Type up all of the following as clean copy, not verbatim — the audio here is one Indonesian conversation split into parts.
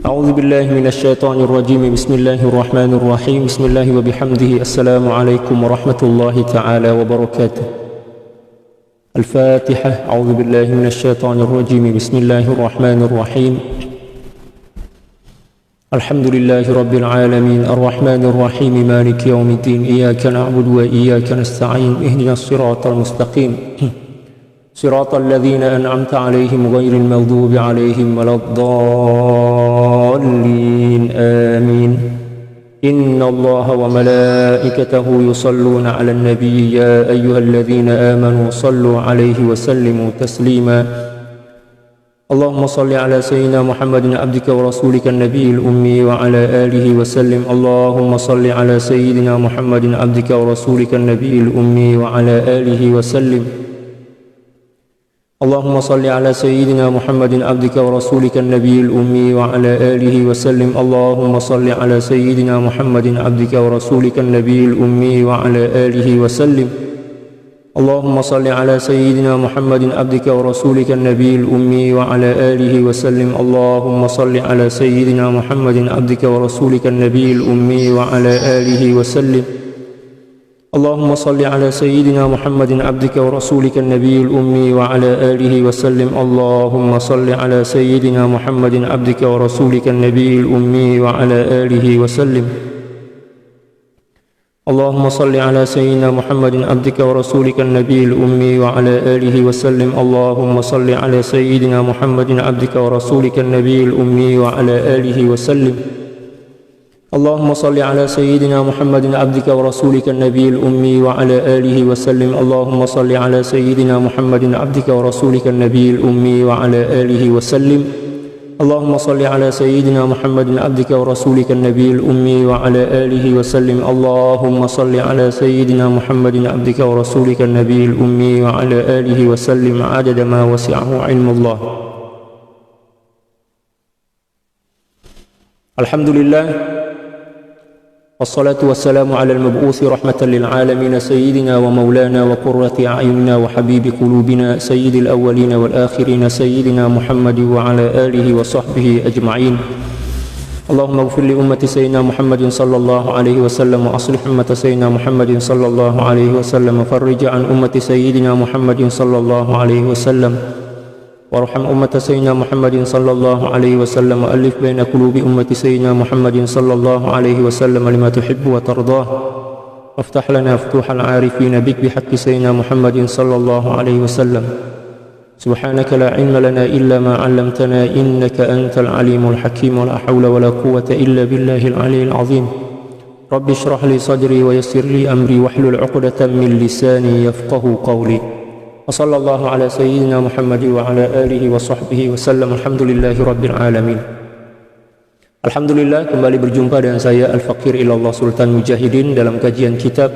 أعوذ بالله من الشيطان الرجيم بسم الله الرحمن الرحيم بسم الله وبحمده السلام عليكم ورحمة الله تعالى وبركاته. الفاتحة. أعوذ بالله من الشيطان الرجيم بسم الله الرحمن الرحيم الحمد لله رب العالمين الرحمن الرحيم مالك يوم الدين إياك نعبد وإياك نستعين اهدنا الصراط المستقيم صراط الذين أنعمت عليهم غير المغضوب عليهم ولا الضالين آمين. إن الله وملائكته يصلون على النبي يا أيها الذين آمنوا صلوا عليه وسلموا تسليما. اللهم صل على سيدنا محمد عبدك ورسولك النبي الأمي وعلى آله وسلم. اللهم صل على سيدنا محمد عبدك ورسولك النبي الأمي وعلى آله وسلم. اللهم صل على سيدنا محمد عبدك ورسولك النبي الأمي وعلى آله وسلم. اللهم صل على سيدنا محمد عبدك ورسولك النبي الأمي وعلى آله وسلم. اللهم صل على سيدنا محمد عبدك ورسولك النبي الأمي وعلى آله وسلم. اللهم صل على سيدنا محمد عبدك ورسولك النبي الأمي وعلى آله وسلم. اللهم صل على سيدنا محمد عبدك ورسولك النبي الأمي وعلى آله وسلم. اللهم صل على سيدنا محمد عبدك ورسولك النبي الأمي وعلى آله وسلم. اللهم صل على سيدنا محمد عبدك ورسولك النبي الأمي وعلى آله وسلم. اللهم صل على سيدنا محمد عبدك ورسولك النبي الأمي وعلى آله وسلم. اللهم صل على سيدنا محمد عبدك ورسولك النبي الأمي وعلى آله وسلم. اللهم صل على سيدنا محمد عبدك ورسولك النبي الأمي وعلى آله وسلم. اللهم صل على سيدنا محمد عبدك ورسولك النبي الأمي وعلى آله وسلم. اللهم صل على سيدنا محمد عبدك ورسولك النبي الأمي وعلى آله وسلم عدد ما وسعه علم الله. الحمد لله والصلاة والسلام على المبعوث رحمة للعالمين سيدنا ومولانا وقرة أعيننا وحبيب قلوبنا سيد الأولين والآخرين سيدنا محمد وعلى آله وصحبه أجمعين. اللهم اغفر لأمة سيدنا محمد صلى الله عليه وسلم وأصلح أمة سيدنا محمد صلى الله عليه وسلم وفرج عن أمة سيدنا محمد صلى الله عليه وسلم وارحم أمة سيدنا محمد صلى الله عليه وسلم وألف بين قلوب أمة سيدنا محمد صلى الله عليه وسلم لما تحب وترضاه وافتح لنا فتوح العارفين بك بحق سيدنا محمد صلى الله عليه وسلم. سبحانك لا علم لنا إلا ما علمتنا إنك أنت العليم الحكيم ولا حول ولا قوة إلا بالله العلي العظيم. رب اشرح لي صدري ويسر لي أمري واحلل عقدة من لساني يفقه قولي. وصلى الله على سيدنا محمد وعلى آله وصحبه وسلم. Alhamdulillahi Rabbil Alamin. Alhamdulillah, kembali berjumpa dengan saya Al-Faqir Ilallah Sultan Mujahidin dalam kajian kitab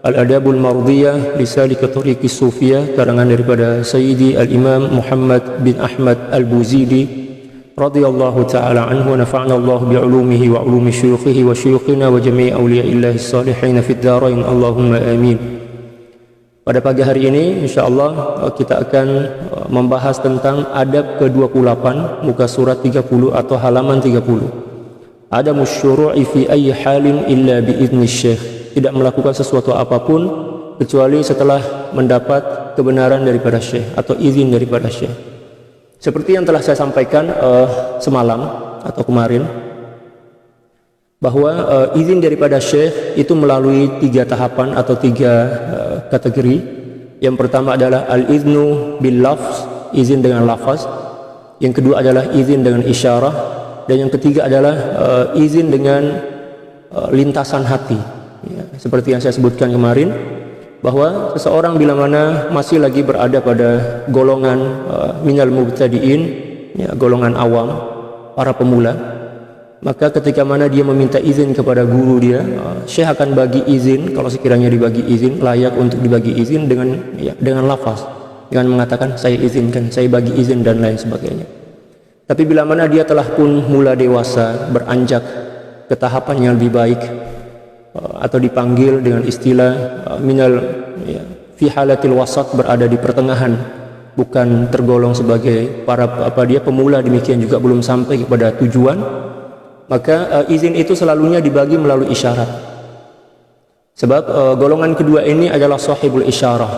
Al-Adabul Mardiyah Lisalik Tariqis Sufiyah karangan daripada Sayyidi Al-Imam Muhammad bin Ahmad Al-Buzidi radhiyallahu ta'ala anhu wa nafa'na Allah bi'ulumihi wa ulumi syuyukhihi wa syuyukhina wa jami'i awliya'illahi salihin fid darain Allahumma amin. Pada pagi hari ini insyaallah kita akan membahas tentang adab ke-28 muka surat 30 atau halaman 30. Adamus syuru'i fi ayyi halin illa bi'izni syekh. Tidak melakukan sesuatu apapun kecuali setelah mendapat kebenaran daripada syekh atau izin daripada syekh. Seperti yang telah saya sampaikan semalam atau kemarin bahwa izin daripada syekh itu melalui 3 tahapan atau 3 kategori. Yang pertama adalah al-iznu bil lafz, izin dengan lafaz. Yang kedua adalah izin dengan isyarah, dan yang ketiga adalah izin dengan lintasan hati. Ya, seperti yang saya sebutkan kemarin bahwa seseorang bila mana masih lagi berada pada golongan minal mubtadiin, ya, golongan awam, para pemula, maka ketika mana dia meminta izin kepada guru dia, syekh akan bagi izin kalau sekiranya dibagi izin, layak untuk dibagi izin dengan lafaz, dengan mengatakan saya izinkan, saya bagi izin dan lain sebagainya. Tapi bila mana dia telah pun mula dewasa, beranjak ke tahapan yang lebih baik, atau dipanggil dengan istilah minal fi halatil wasat, berada di pertengahan bukan tergolong sebagai para pemula, demikian juga belum sampai kepada tujuan, maka izin itu selalunya dibagi melalui isyarat. Sebab golongan kedua ini adalah sahibul isyarah.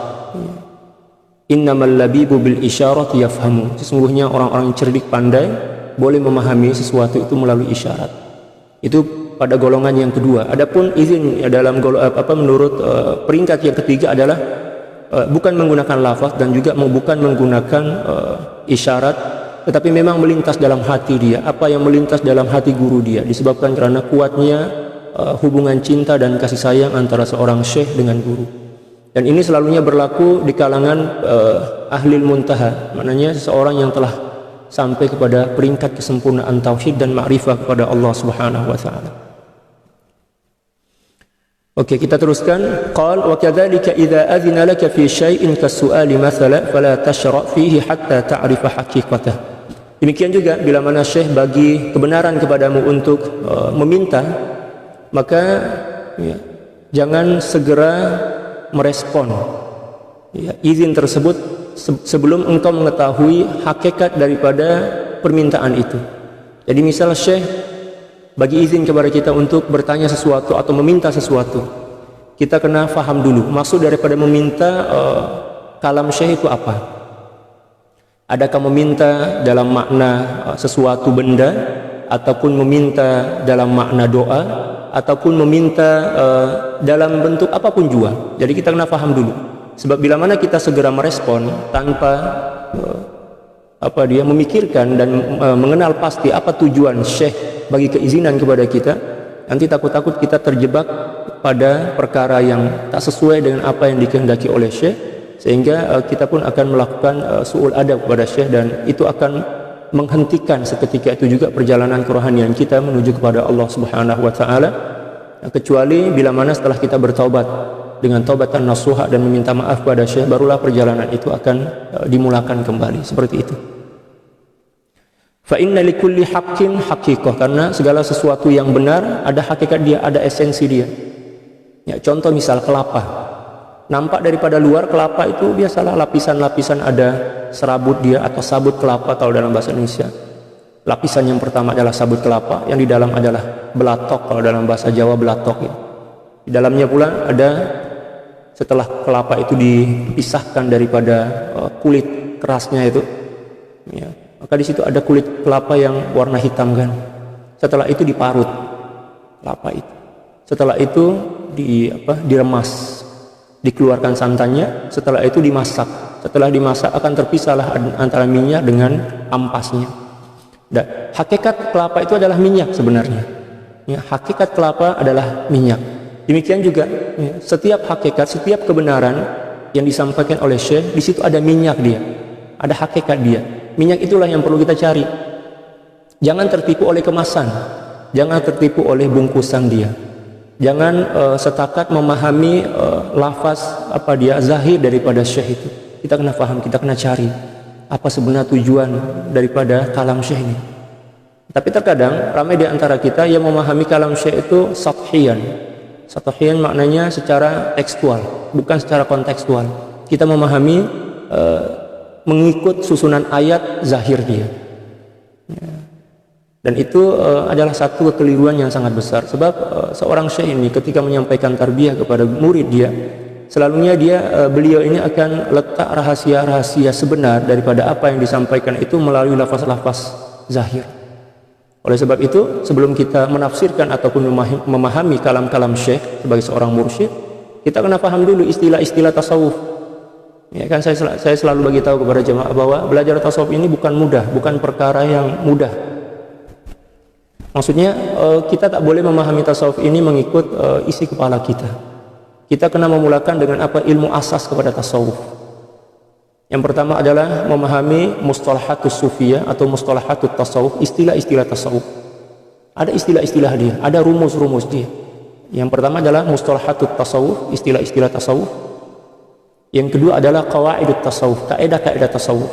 Innamal labibu bil isyarati yafhamu. Sesungguhnya orang-orang cerdik pandai boleh memahami sesuatu itu melalui isyarat. Itu pada golongan yang kedua. Adapun izin dalam menurut peringkat yang ketiga adalah bukan menggunakan lafaz dan juga bukan menggunakan isyarat, tetapi memang melintas dalam hati dia. Apa yang melintas dalam hati guru dia disebabkan karena kuatnya hubungan cinta dan kasih sayang antara seorang syekh dengan guru. Dan ini selalunya berlaku di kalangan ahlil muntaha, maknanya seseorang yang telah sampai kepada peringkat kesempurnaan tauhid dan ma'rifah kepada Allah Subhanahu wa taala. Oke, kita teruskan. Qal wa kadzalika idza adhina laka fi syai'in kas-su'ali mathala fala tashra' fihi hatta ta'rifa haqiqatah. Demikian juga bila mana syekh bagi kebenaran kepadamu untuk meminta, maka jangan segera merespon izin tersebut sebelum engkau mengetahui hakikat daripada permintaan itu. Jadi misal syekh bagi izin kepada kita untuk bertanya sesuatu atau meminta sesuatu, kita kena faham dulu maksud daripada meminta kalam syekh itu apa. Adakah meminta dalam makna sesuatu benda, ataupun meminta dalam makna doa, ataupun meminta dalam bentuk apapun jua. Jadi kita kena faham dulu. Sebab bila mana kita segera merespon tanpa memikirkan dan mengenal pasti apa tujuan syekh bagi keizinan kepada kita, nanti takut-takut kita terjebak pada perkara yang tak sesuai dengan apa yang dikehendaki oleh syekh, sehingga kita pun akan melakukan su'ul adab kepada syekh, dan itu akan menghentikan seketika itu juga perjalanan kerohanian kita menuju kepada Allah Subhanahu wa taala, kecuali bila mana setelah kita bertaubat dengan taubatan nasuha dan meminta maaf kepada syekh, barulah perjalanan itu akan dimulakan kembali seperti itu. Fa inna likulli haqqin haqiqah, karena segala sesuatu yang benar ada hakikat dia, ada esensi dia. Ya, contoh misal kelapa. Nampak daripada luar kelapa itu biasalah lapisan-lapisan, ada serabut dia atau sabut kelapa kalau dalam bahasa Indonesia. Lapisan yang pertama adalah sabut kelapa, yang di dalam adalah belatok kalau dalam bahasa Jawa belatok ya. Di dalamnya pula ada, setelah kelapa itu dipisahkan daripada kulit kerasnya itu ya, maka di situ ada kulit kelapa yang warna hitam kan. Setelah itu diparut kelapa itu. Setelah itu diremas, dikeluarkan santannya. Setelah itu dimasak. Setelah dimasak akan terpisahlah antara minyak dengan ampasnya. Dan hakikat kelapa itu adalah minyak sebenarnya. Ya, hakikat kelapa adalah minyak. Demikian juga ya, setiap hakikat, setiap kebenaran yang disampaikan oleh syekh, di situ ada minyak dia, ada hakikat dia. Minyak itulah yang perlu kita cari. Jangan tertipu oleh kemasan, jangan tertipu oleh bungkusan dia. Jangan setakat memahami lafaz zahir daripada syekh itu. Kita kena faham, kita kena cari apa sebenarnya tujuan daripada kalam syekh ini. Tapi terkadang ramai di antara kita yang memahami kalam syekh itu sathiyan. Sathiyan maknanya secara tekstual, bukan secara kontekstual. Kita memahami mengikut susunan ayat zahir dia. Ya. Dan itu adalah satu kekeliruan yang sangat besar. Sebab seorang syekh ini ketika menyampaikan tarbiyah kepada murid dia, selalunya beliau ini akan letak rahasia-rahasia sebenar daripada apa yang disampaikan itu melalui lafaz-lafaz zahir. Oleh sebab itu, sebelum kita menafsirkan ataupun memahami kalam-kalam syekh sebagai seorang mursyid, kita kena paham dulu istilah-istilah tasawuf. Ya kan, saya selalu bagi tahu kepada jemaah bahwa belajar tasawuf ini bukan mudah, bukan perkara yang mudah. Maksudnya kita tak boleh memahami tasawuf ini mengikut isi kepala kita. Kita kena memulakan dengan ilmu asas kepada tasawuf. Yang pertama adalah memahami mustalahatus sufiyah atau mustalahatut tasawuf, istilah-istilah tasawuf. Ada istilah-istilah dia, ada rumus-rumus dia. Yang pertama adalah mustalahatut tasawuf, istilah-istilah tasawuf. Yang kedua adalah qawaidut tasawuf, kaidah-kaidah tasawuf.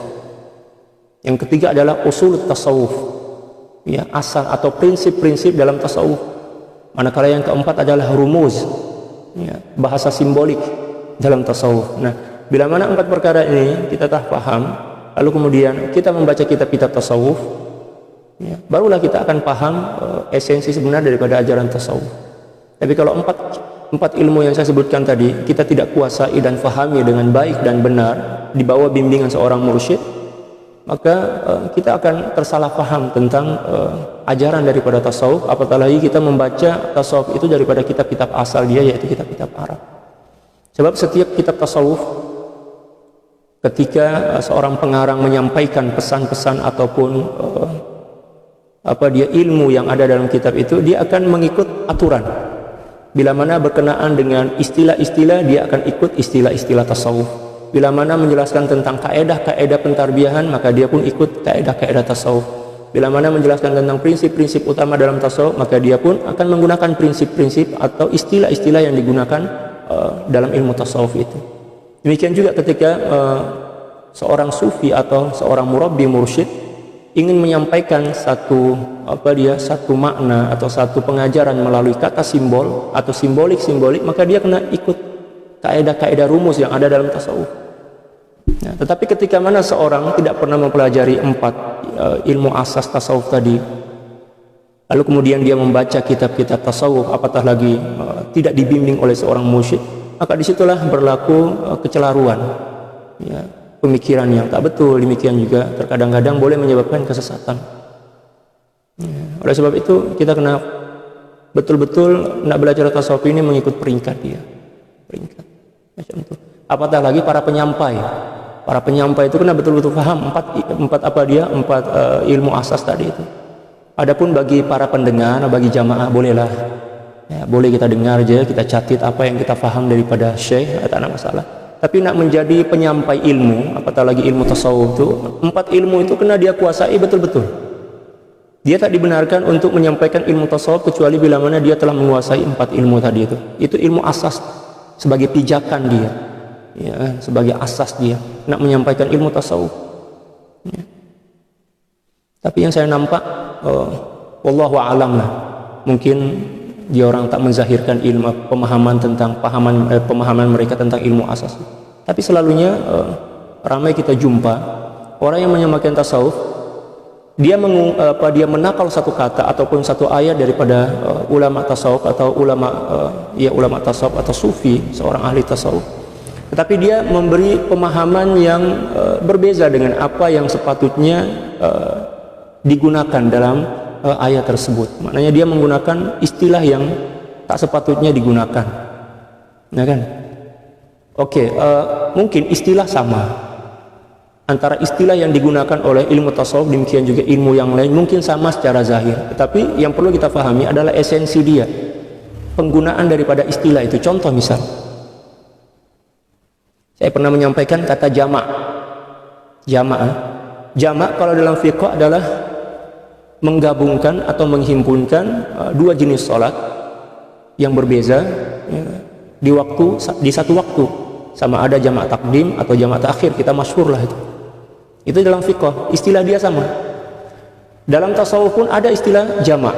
Yang ketiga adalah usulut tasawuf, ya, asal atau prinsip-prinsip dalam tasawuf. Manakala yang keempat adalah rumuz, ya, bahasa simbolik dalam tasawuf. Nah, bila mana 4 perkara ini kita telah paham, lalu kemudian kita membaca kitab-kitab tasawuf, ya, barulah kita akan paham esensi sebenarnya daripada ajaran tasawuf. Tapi kalau empat ilmu yang saya sebutkan tadi kita tidak kuasai dan fahami dengan baik dan benar di bawah bimbingan seorang mursyid, maka kita akan tersalah paham tentang ajaran daripada tasawuf, apatah lagi kita membaca tasawuf itu daripada kitab-kitab asal dia, yaitu kitab-kitab Arab. Sebab setiap kitab tasawuf, ketika seorang pengarang menyampaikan pesan-pesan ataupun ilmu yang ada dalam kitab itu, dia akan mengikut aturan. Bila mana berkenaan dengan istilah-istilah, dia akan ikut istilah-istilah tasawuf. Bila mana menjelaskan tentang kaedah-kaedah pentarbiyahan, maka dia pun ikut kaedah-kaedah tasawuf. Bila mana menjelaskan tentang prinsip-prinsip utama dalam tasawuf, maka dia pun akan menggunakan prinsip-prinsip atau istilah-istilah yang digunakan dalam ilmu tasawuf itu. Demikian juga ketika seorang sufi atau seorang murabbi mursyid ingin menyampaikan satu makna atau satu pengajaran melalui kata simbol atau simbolik, maka dia kena ikut kaedah-kaedah rumus yang ada dalam tasawuf. Nah, tetapi ketika mana seorang tidak pernah mempelajari 4 ilmu asas tasawuf tadi, lalu kemudian dia membaca kitab-kitab tasawuf, apatah lagi tidak dibimbing oleh seorang mursyid, maka disitulah berlaku kecelaruan, ya, pemikiran yang tak betul. Demikian juga terkadang-kadang boleh menyebabkan kesesatan. Ya, oleh sebab itu kita kena betul-betul nak belajar tasawuf ini mengikut peringkat dia, peringkat macam itu. Apatah lagi para penyampai itu kena betul-betul paham empat ilmu asas tadi itu. Adapun bagi para pendengar, bagi jamaah, bolehlah, ya, boleh kita dengar aja, kita catat apa yang kita paham daripada syekh, tak ada masalah. Tapi nak menjadi penyampai ilmu, apatah lagi ilmu tasawuf itu, 4 ilmu itu kena dia kuasai betul-betul. Dia tak dibenarkan untuk menyampaikan ilmu tasawuf kecuali bila mana dia telah menguasai 4 ilmu tadi itu. Itu ilmu asas sebagai pijakan dia, ya, sebagai asas dia nak menyampaikan ilmu tasawuf. Ya. Tapi yang saya nampak, wallahu a'lam lah, mungkin dia orang tak menzahirkan ilmu pemahaman mereka tentang ilmu asas. Tapi selalunya ramai kita jumpa orang yang menyamakan tasawuf, dia menakal satu kata ataupun satu ayat daripada ulama tasawuf atau ulama tasawuf atau sufi, seorang ahli tasawuf. Tetapi dia memberi pemahaman yang berbeza dengan apa yang sepatutnya digunakan dalam ayat tersebut. Maknanya dia menggunakan istilah yang tak sepatutnya digunakan, ya kan? Oke, mungkin istilah sama antara istilah yang digunakan oleh ilmu tasawuf, demikian juga ilmu yang lain mungkin sama secara zahir. Tetapi yang perlu kita pahami adalah esensi dia, penggunaan daripada istilah itu. Contoh misal, saya pernah menyampaikan kata jamak kalau dalam fiqh adalah menggabungkan atau menghimpunkan 2 jenis sholat yang berbeza, ya, di satu waktu, sama ada jamak takdim atau jamak takhir, kita masyhur lah itu dalam fiqh istilah dia sama. Dalam tasawuf pun ada istilah jamak,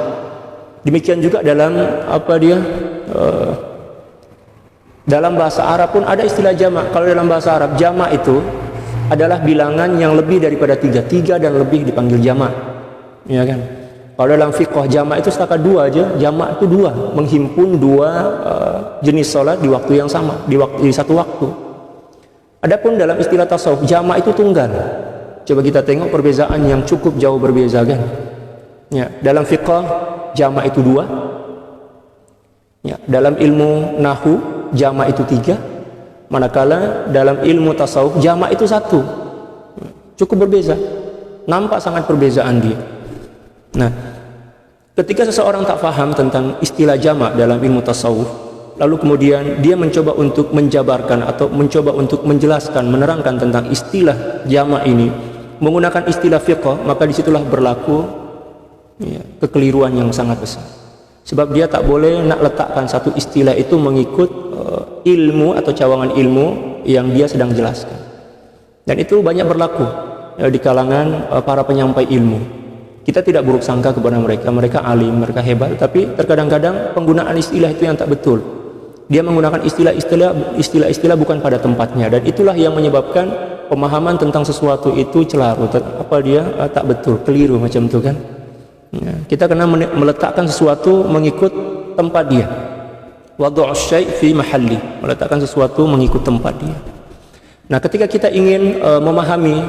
demikian juga dalam dalam bahasa Arab pun ada istilah jamak. Kalau dalam bahasa Arab jamak itu adalah bilangan yang lebih daripada 3 dan lebih dipanggil jamak, ya kan? Kalau dalam fiqh jamak itu setakat 2 aja. Jamak itu 2, menghimpun 2 jenis sholat di waktu yang sama, di satu waktu. Adapun dalam istilah tasawuf jamak itu tunggal. Coba kita tengok perbezaan yang cukup jauh berbeza, kan? Ya, dalam fiqh jamak itu 2. Ya, dalam ilmu nahwu jamak itu 3. Manakala dalam ilmu tasawuf jamak itu 1. Cukup berbeza. Nampak sangat perbezaan dia. Nah, ketika seseorang tak faham tentang istilah jamak dalam ilmu tasawuf, lalu kemudian dia mencoba untuk menjabarkan atau mencoba untuk menjelaskan, menerangkan tentang istilah jamak ini menggunakan istilah fiqh, maka disitulah berlaku, ya, kekeliruan yang sangat besar. Sebab dia tak boleh nak letakkan satu istilah itu mengikut ilmu atau cawangan ilmu yang dia sedang jelaskan. Dan itu banyak berlaku, ya, di kalangan para penyampai ilmu. Kita tidak buruk sangka kepada mereka, mereka alim, mereka hebat, tapi terkadang-kadang penggunaan istilah itu yang tak betul. Dia menggunakan istilah-istilah bukan pada tempatnya, dan itulah yang menyebabkan pemahaman tentang sesuatu itu celaru, tak betul, keliru macam itu kan. Ya, kita kena meletakkan sesuatu mengikut tempat dia. Wad'us syai' fi mahalli, meletakkan sesuatu mengikut tempat dia. Nah, ketika kita ingin memahami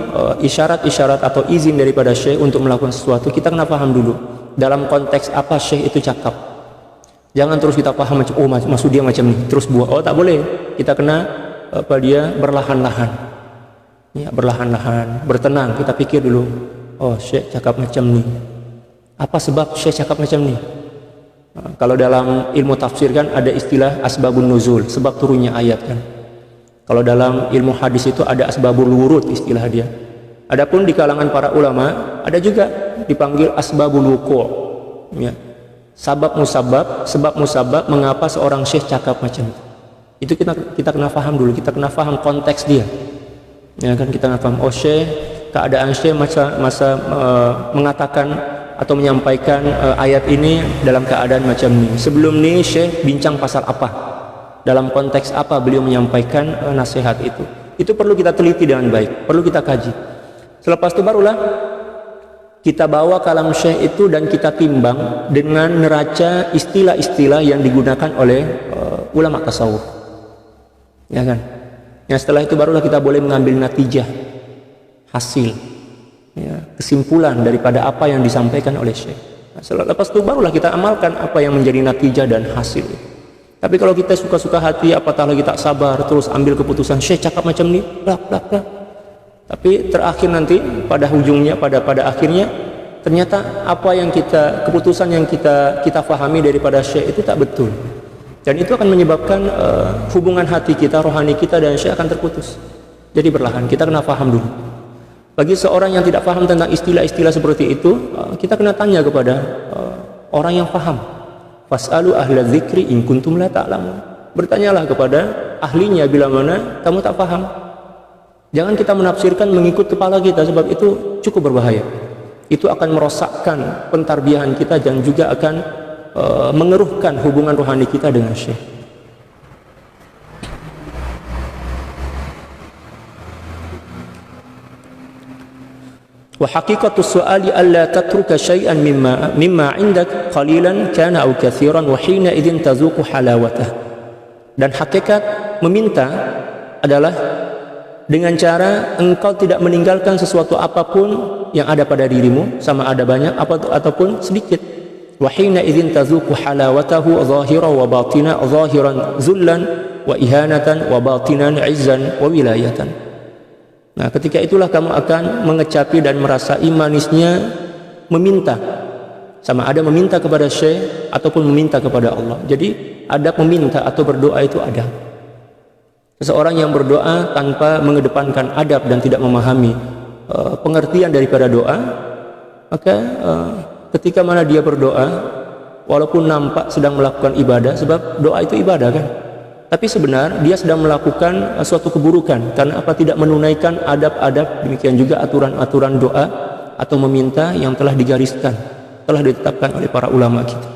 isyarat-isyarat atau izin daripada syekh untuk melakukan sesuatu, kita kena paham dulu dalam konteks apa syekh itu cakap. Jangan terus kita paham macam, oh maksud dia macam ni, terus buat. Oh, tak boleh. Kita kena berlahan-lahan. Ya, berlahan-lahan, bertenang. Kita pikir dulu, oh syekh cakap macam ni. Apa sebab syekh cakap macam ni? Kalau dalam ilmu tafsir kan ada istilah asbabun nuzul, sebab turunnya ayat kan. Kalau dalam ilmu hadis itu ada asbabul wurud istilah dia. Adapun di kalangan para ulama ada juga dipanggil asbabul wuqu'. Ya. Sebab musabab mengapa seorang syekh cakap macam itu. Itu kita kena faham dulu, kita kena faham konteks dia. Ya kan, kita kena faham, oh syekh, keadaan syekh masa mengatakan atau menyampaikan ayat ini dalam keadaan macam ni. Sebelum ni syekh bincang pasal apa, dalam konteks apa beliau menyampaikan nasihat itu. Itu perlu kita teliti dengan baik, perlu kita kaji. Selepas itu barulah kita bawa kalam syekh itu dan kita timbang dengan neraca istilah-istilah yang digunakan oleh ulama tasawuf. Ya kan? Yang setelah itu barulah kita boleh mengambil natijah, hasil, ya, kesimpulan daripada apa yang disampaikan oleh syekh. Nah, lepas itu barulah kita amalkan apa yang menjadi natijah dan hasil. Tapi kalau kita suka-suka hati, apatah lagi tak sabar, terus ambil keputusan syekh cakap macam ni, tapi terakhir nanti pada ujungnya, pada akhirnya ternyata apa yang keputusan yang kita fahami daripada syekh itu tak betul, dan itu akan menyebabkan hubungan hati kita, rohani kita dan syekh akan terputus. Jadi berlahan kita kena faham dulu. Bagi seorang yang tidak faham tentang istilah-istilah seperti itu, kita kena tanya kepada orang yang faham. Fas'alu ahla dzikri in kuntum la ta'lamun. Bertanyalah kepada ahlinya bila mana kamu tak faham. Jangan kita menafsirkan mengikut kepala kita, sebab itu cukup berbahaya. Itu akan merosakkan pentarbiyahan kita dan juga akan mengeruhkan hubungan rohani kita dengan syekh. Wa haqiqatus su'ali alla tatruka syai'an mimma 'indak qalilan kana aw katsiran wa hina idzin tazuqu halawatah. Dan hakikat meminta adalah dengan cara engkau tidak meninggalkan sesuatu apapun yang ada pada dirimu, sama ada banyak ataupun sedikit. Wa hina idzin tazuqu halawatahu zahiran wa batinan, zahiran zullan wa ihanatan wa batinan izzan wa wilayatan. Nah, ketika itulah kamu akan mengecapi dan merasai manisnya meminta, sama ada meminta kepada syekh ataupun meminta kepada Allah. Jadi adab meminta atau berdoa itu ada. Seseorang yang berdoa tanpa mengedepankan adab dan tidak memahami pengertian daripada doa, maka ketika mana dia berdoa, walaupun nampak sedang melakukan ibadah, sebab doa itu ibadah kan, tapi sebenarnya dia sedang melakukan suatu keburukan karena apa? Tidak menunaikan adab-adab, demikian juga aturan-aturan doa atau meminta yang telah digariskan, telah ditetapkan oleh para ulama kita.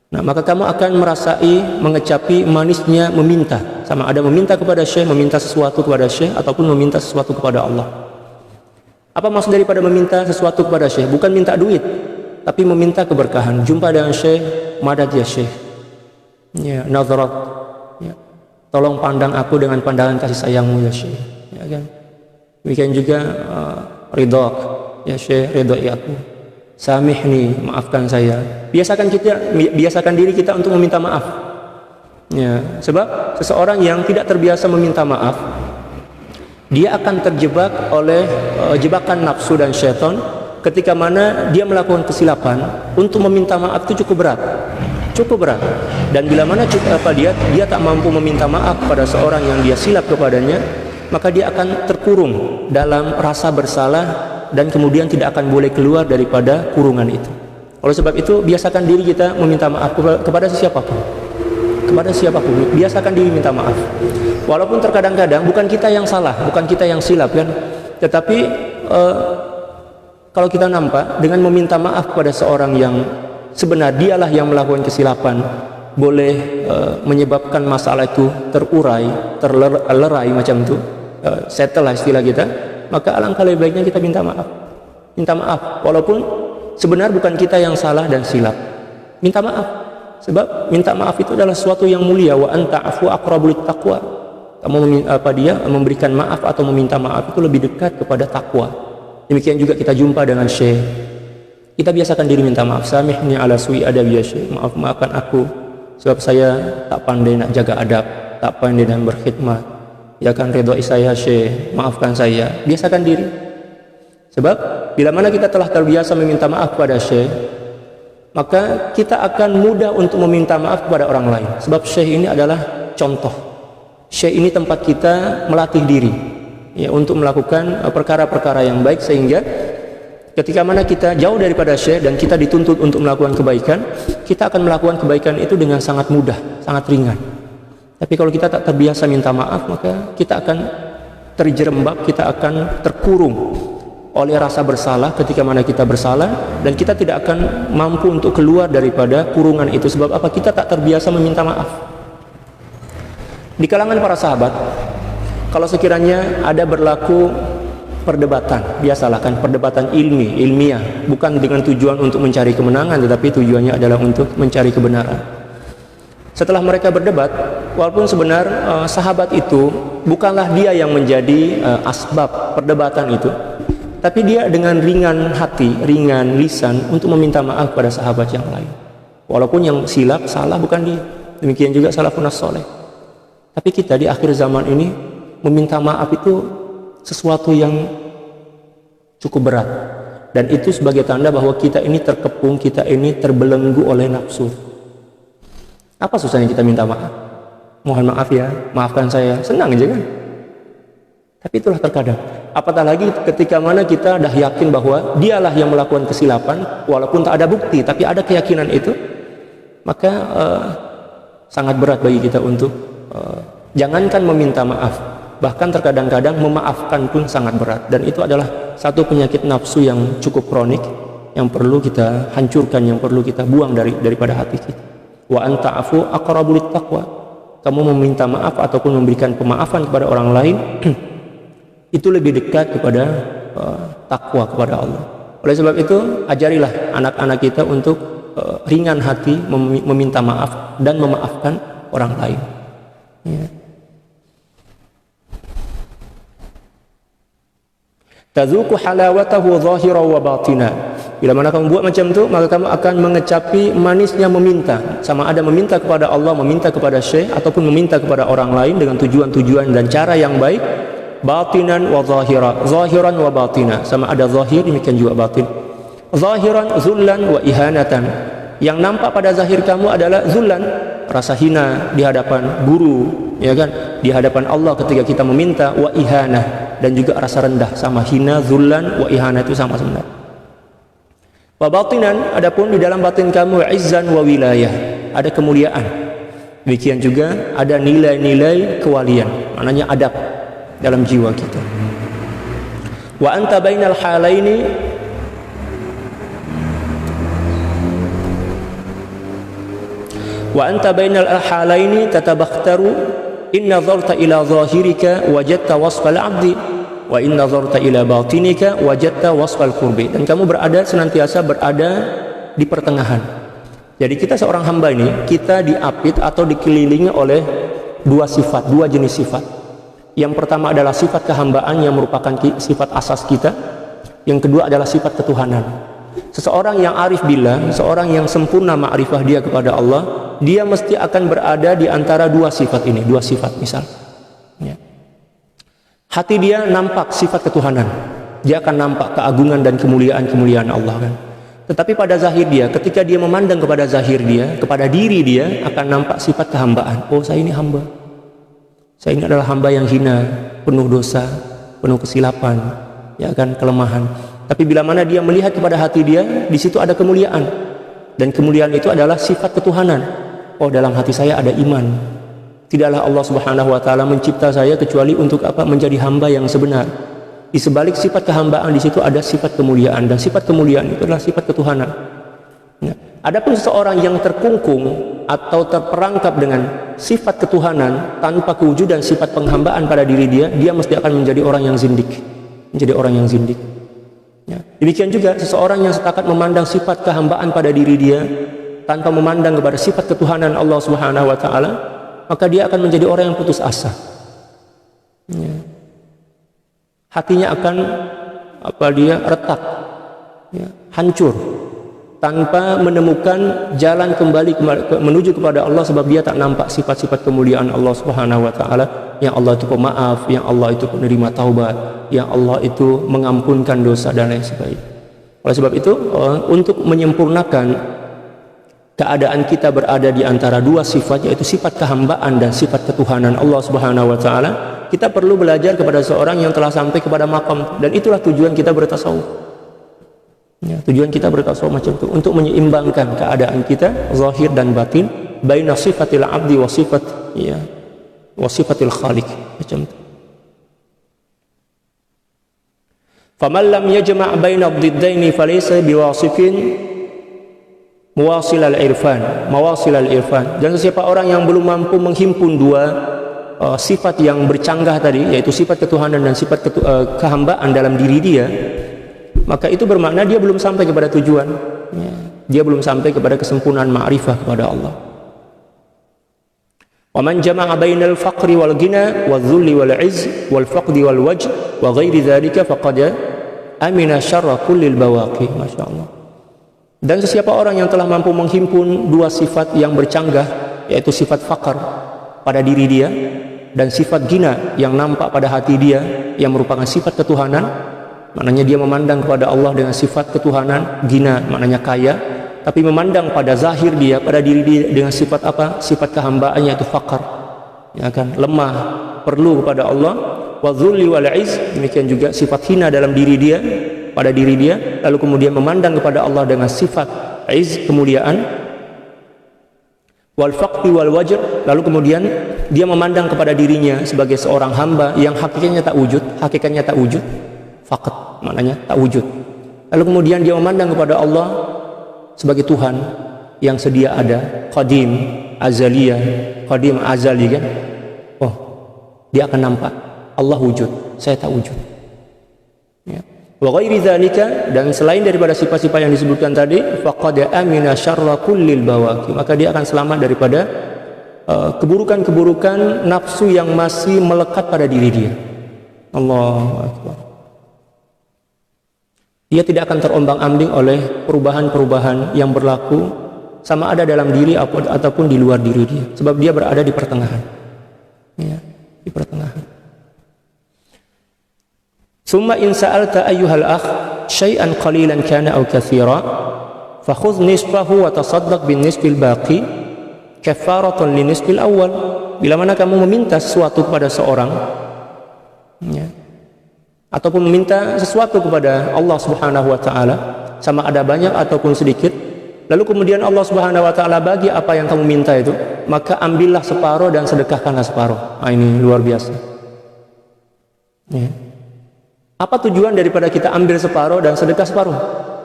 Nah, maka kamu akan merasai, mengecapi manisnya meminta, sama ada meminta kepada syekh, meminta sesuatu kepada syekh ataupun meminta sesuatu kepada Allah. Apa maksud daripada meminta sesuatu kepada syekh? Bukan minta duit, tapi meminta keberkahan. Jumpa dengan syekh, madad ya syekh, ya, nazarat, ya, tolong pandang aku dengan pandangan kasih sayangmu ya syekh, ya kan. Demikian juga ridhaq ya syekh, ridhai aku, samihni, maafkan saya. Biasakan diri kita untuk meminta maaf. Ya, sebab seseorang yang tidak terbiasa meminta maaf, dia akan terjebak oleh jebakan nafsu dan syaitan. Ketika mana dia melakukan kesilapan, untuk meminta maaf itu cukup berat. Dan bila mana dia tak mampu meminta maaf pada seorang yang dia silap kepadanya, maka dia akan terkurung dalam rasa bersalah dan kemudian tidak akan boleh keluar daripada kurungan itu. Oleh sebab itu, biasakan diri kita meminta maaf kepada siapapun. Biasakan diri minta maaf. Walaupun terkadang-kadang bukan kita yang salah, bukan kita yang silap kan, tetapi kalau kita nampak dengan meminta maaf kepada seorang yang sebenarnya dialah yang melakukan kesilapan, boleh menyebabkan masalah itu terlerai macam itu, settle lah istilah kita, maka alangkah lebih baiknya kita minta maaf. Minta maaf, walaupun sebenarnya bukan kita yang salah dan silap. Minta maaf, sebab minta maaf itu adalah sesuatu yang mulia. Wa anta afu aqrabu littaqwa. Kamu memberikan maaf atau meminta maaf itu lebih dekat kepada takwa. Demikian juga kita jumpa dengan Syekh. Kita biasakan diri minta maaf. Samihni ala su'i adabi ya Syekh. Maafkan aku sebab saya tak pandai nak jaga adab, tak pandai dan berkhidmat. Ya kan, ridhoi saya Syekh, maafkan saya. Biasakan diri. Sebab bila mana kita telah terbiasa meminta maaf kepada Syekh, maka kita akan mudah untuk meminta maaf kepada orang lain. Sebab Syekh ini adalah contoh. Syekh ini tempat kita melatih diri ya, untuk melakukan perkara-perkara yang baik, sehingga ketika mana kita jauh daripada Syekh dan kita dituntut untuk melakukan kebaikan, kita akan melakukan kebaikan itu dengan sangat mudah, sangat ringan. Tapi kalau kita tak terbiasa minta maaf, maka kita akan terjerembab, kita akan terkurung oleh rasa bersalah ketika mana kita bersalah, dan kita tidak akan mampu untuk keluar daripada kurungan itu. Sebab apa? Kita tak terbiasa meminta maaf. Di kalangan para sahabat, kalau sekiranya ada berlaku perdebatan, biasalah kan, perdebatan ilmiah, bukan dengan tujuan untuk mencari kemenangan, tetapi tujuannya adalah untuk mencari kebenaran. Setelah mereka berdebat, walaupun sebenar sahabat itu bukanlah dia yang menjadi asbab perdebatan itu, tapi dia dengan ringan hati, ringan lisan untuk meminta maaf pada sahabat yang lain. Walaupun yang silap, salah bukan dia. Demikian juga salafun saleh. Tapi kita di akhir zaman ini meminta maaf itu sesuatu yang cukup berat, dan itu sebagai tanda bahwa kita ini terkepung, kita ini terbelenggu oleh nafsu. Apa susahnya kita minta maaf? Mohon maaf ya, maafkan saya, senang aja kan? Tapi itulah terkadang, apatah lagi ketika mana kita dah yakin bahwa dialah yang melakukan kesilapan, walaupun tak ada bukti, tapi ada keyakinan itu, maka sangat berat bagi kita untuk jangankan meminta maaf, bahkan terkadang-kadang memaafkan pun sangat berat. Dan itu adalah satu penyakit nafsu yang cukup kronik, yang perlu kita hancurkan, yang perlu kita buang daripada hati kita. Wa anta afu aqrabu littaqwa. Kamu meminta maaf ataupun memberikan pemaafan kepada orang lain itu lebih dekat kepada takwa kepada Allah. Oleh sebab itu, ajarilah anak-anak kita untuk ringan hati meminta maaf dan memaafkan orang lain. Ya. Tazuku halawatahu zahira wa batina. Bila mana kamu buat macam tu, maka kamu akan mengecapi manisnya meminta. Sama ada meminta kepada Allah, meminta kepada Syekh, ataupun meminta kepada orang lain dengan tujuan-tujuan dan cara yang baik. Batinan wa zahira, zahiran wa batina. Sama ada zahir, demikian juga batin. Zahiran zullan wa ihanatan. Yang nampak pada zahir kamu adalah zullan, rasa hina di hadapan guru, ya kan, di hadapan Allah ketika kita meminta, wa ihanah, dan juga rasa rendah. Sama hina, zullan, wa ihanah itu sama sebenarnya. Wa batinan, adapun di dalam batin kamu, izzan wa wilayah, ada kemuliaan. Demikian juga ada nilai-nilai kewalian, maknanya adab dalam jiwa kita. Wa anta bainal halaini, wa anta bainal halaini tatabakhtaru in nazarta ila zahirika wajadta wasfal 'abdi wa in nazarta ila batinika wajadta wasfal qurbi. Dan kamu senantiasa berada di pertengahan. Jadi kita seorang hamba ini, kita diapit atau dikelilingi oleh dua jenis sifat. Yang pertama adalah sifat kehambaan yang merupakan sifat asas kita. Yang kedua adalah sifat ketuhanan. Seseorang yang arif billah, seorang yang sempurna ma'rifah dia kepada Allah, dia mesti akan berada di antara dua sifat ini, dua sifat misal. Ya. Hati dia nampak sifat ketuhanan, dia akan nampak keagungan dan kemuliaan Allah kan. Tetapi pada zahir dia, ketika dia memandang kepada zahir dia, kepada diri dia, akan nampak sifat kehambaan. Oh, saya ini hamba, saya ini adalah hamba yang hina, penuh dosa, penuh kesilapan, ya kan, kelemahan. Tapi bila mana dia melihat kepada hati dia, di situ ada kemuliaan, dan kemuliaan itu adalah sifat ketuhanan. Oh, dalam hati saya ada iman. Tidaklah Allah Subhanahu wa taala mencipta saya kecuali untuk apa? Menjadi hamba yang sebenar. Di sebalik sifat kehambaan di situ ada sifat kemuliaan, dan sifat kemuliaan itu adalah sifat ketuhanan. Nah, adapun seseorang yang terkungkung atau terperangkap dengan sifat ketuhanan tanpa kewujudan sifat penghambaan pada diri dia, dia mesti akan menjadi orang yang zindik. Menjadi orang yang zindik. Ya. Demikian juga seseorang yang setakat memandang sifat kehambaan pada diri dia tanpa memandang kepada sifat ketuhanan Allah Subhanahu wa taala, maka dia akan menjadi orang yang putus asa. Ya. Hatinya akan retak, ya, hancur, tanpa menemukan jalan kembali menuju kepada Allah, sebab dia tak nampak sifat-sifat kemuliaan Allah Subhanahu wa taala, yang Allah itu pemaaf, yang Allah itu penerima taubat, yang Allah itu mengampunkan dosa dan lain sebagainya. Oleh sebab itu, untuk menyempurnakan keadaan kita berada di antara dua sifat, yaitu sifat kehambaan dan sifat ketuhanan Allah Subhanahu wa taala, kita perlu belajar kepada seorang yang telah sampai kepada maqam, dan itulah tujuan kita bertasawuf. Ya, tujuan kita bertasawuf macam itu, untuk menyeimbangkan keadaan kita zahir dan batin, baina sifatil abdi wa sifat, ya, wa sifatil khaliq, macam itu. Faman lam yajma' baina ad-diddaini falaysa biwasifin muwasil al-irfan, mawasil al-irfan. Dan siapa orang yang belum mampu menghimpun dua sifat yang bercanggah tadi, yaitu sifat ketuhanan dan sifat kehambaan dalam diri dia, maka itu bermakna dia belum sampai kepada tujuan, ya. Dia belum sampai kepada kesempurnaan ma'rifah kepada Allah. Wa man jama'a bainal faqri wal ghina wadh-dhulli wal 'izz wal faqdi wal wajh wa ghairi dzalika faqad amina syarra kullil bawaqi. Masyaallah. Dan sesiapa orang yang telah mampu menghimpun dua sifat yang bercanggah, yaitu sifat faqr pada diri dia dan sifat ghina yang nampak pada hati dia, yang merupakan sifat ketuhanan, maknanya dia memandang kepada Allah dengan sifat ketuhanan, ghina maknanya kaya, tapi memandang pada zahir dia, pada diri dia dengan sifat apa? Sifat kehambaannya, itu faqr, ya kan, lemah, perlu kepada Allah. Wa dzulli wal 'izz, demikian juga sifat hina dalam diri dia, pada diri dia, lalu kemudian memandang kepada Allah dengan sifat 'izz, kemuliaan. Wal faqdi wal wajr, lalu kemudian dia memandang kepada dirinya sebagai seorang hamba yang hakikatnya tak wujud, faqd maknanya tak wujud. Lalu kemudian dia memandang kepada Allah sebagai Tuhan yang sedia ada, qadim, azaliyah, qadim azali, kan. Oh, dia akan nampak Allah wujud, saya tak wujud, ya. Wa ghairi dzalika, dan selain daripada sifat-sifat yang disebutkan tadi, faqad amina syarra kullil bawaqi, maka dia akan selamat daripada keburukan-keburukan nafsu yang masih melekat pada diri dia. Allahu akbar. Dia tidak akan terombang-ambing oleh perubahan-perubahan yang berlaku, sama ada dalam diri ataupun di luar diri dia, sebab dia berada di pertengahan, ya, di pertengahan. Summa in sa'alta ayyuhal akh syai'an qalilan kana aw katsira fa khudh nisfahu wa tasaddaq bin nisfil baqi kafaratan li nisfil awwal. Bila mana kamu meminta sesuatu kepada seorang, ya, ataupun meminta sesuatu kepada Allah Subhanahu wa taala, sama ada banyak ataupun sedikit, lalu kemudian Allah Subhanahu wa taala bagi apa yang kamu minta itu, maka ambillah separuh dan sedekahkanlah separuh. Nah, ini luar biasa, ya. Apa tujuan daripada kita ambil separuh dan sedekah separuh?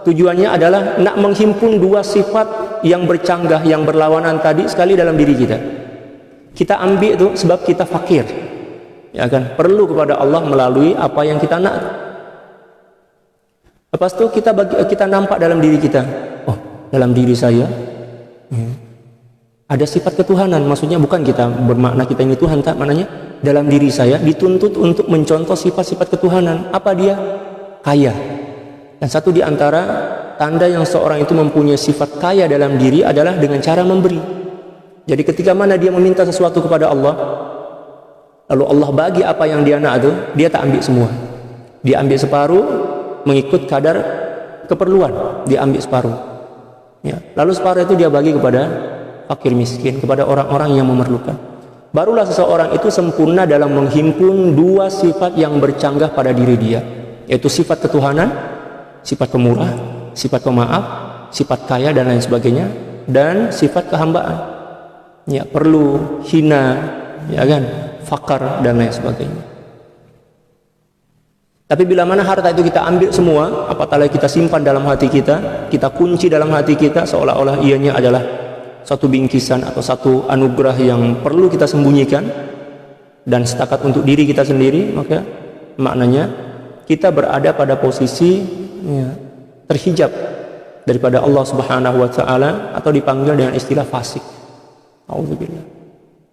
Tujuannya adalah nak menghimpun dua sifat yang bercanggah, yang berlawanan tadi sekali dalam diri kita. Kita ambil itu sebab kita fakir, ya kan, perlu kepada Allah melalui apa yang kita nak. Lepas itu kita nampak dalam diri kita, oh, dalam diri saya, ya, ada sifat ketuhanan. Maksudnya bukan kita bermakna kita ini Tuhan, tak, maknanya dalam diri saya dituntut untuk mencontoh sifat-sifat ketuhanan. Apa dia? Kaya. Dan satu di antara tanda yang seorang itu mempunyai sifat kaya dalam diri adalah dengan cara memberi. Jadi ketika mana dia meminta sesuatu kepada Allah, lalu Allah bagi apa yang dia nak itu, dia tak ambil semua. Dia ambil separuh mengikut kadar keperluan, dia ambil separuh, ya. Lalu separuh itu dia bagi kepada fakir miskin, kepada orang-orang yang memerlukan. Barulah seseorang itu sempurna dalam menghimpun dua sifat yang bercanggah pada diri dia, yaitu sifat ketuhanan, sifat pemurah, sifat pemaaf, sifat kaya dan lain sebagainya, dan sifat kehambaan, ya, perlu, hina, ya kan, fakar dan lain sebagainya. Tapi bila mana harta itu kita ambil semua, apatah kita simpan dalam hati kita, kita kunci dalam hati kita, seolah-olah ianya adalah satu bingkisan atau satu anugerah yang perlu kita sembunyikan dan setakat untuk diri kita sendiri, maka maknanya kita berada pada posisi terhijab daripada Allah Subhanahu wa taala, atau dipanggil dengan istilah fasik. Auzubillah.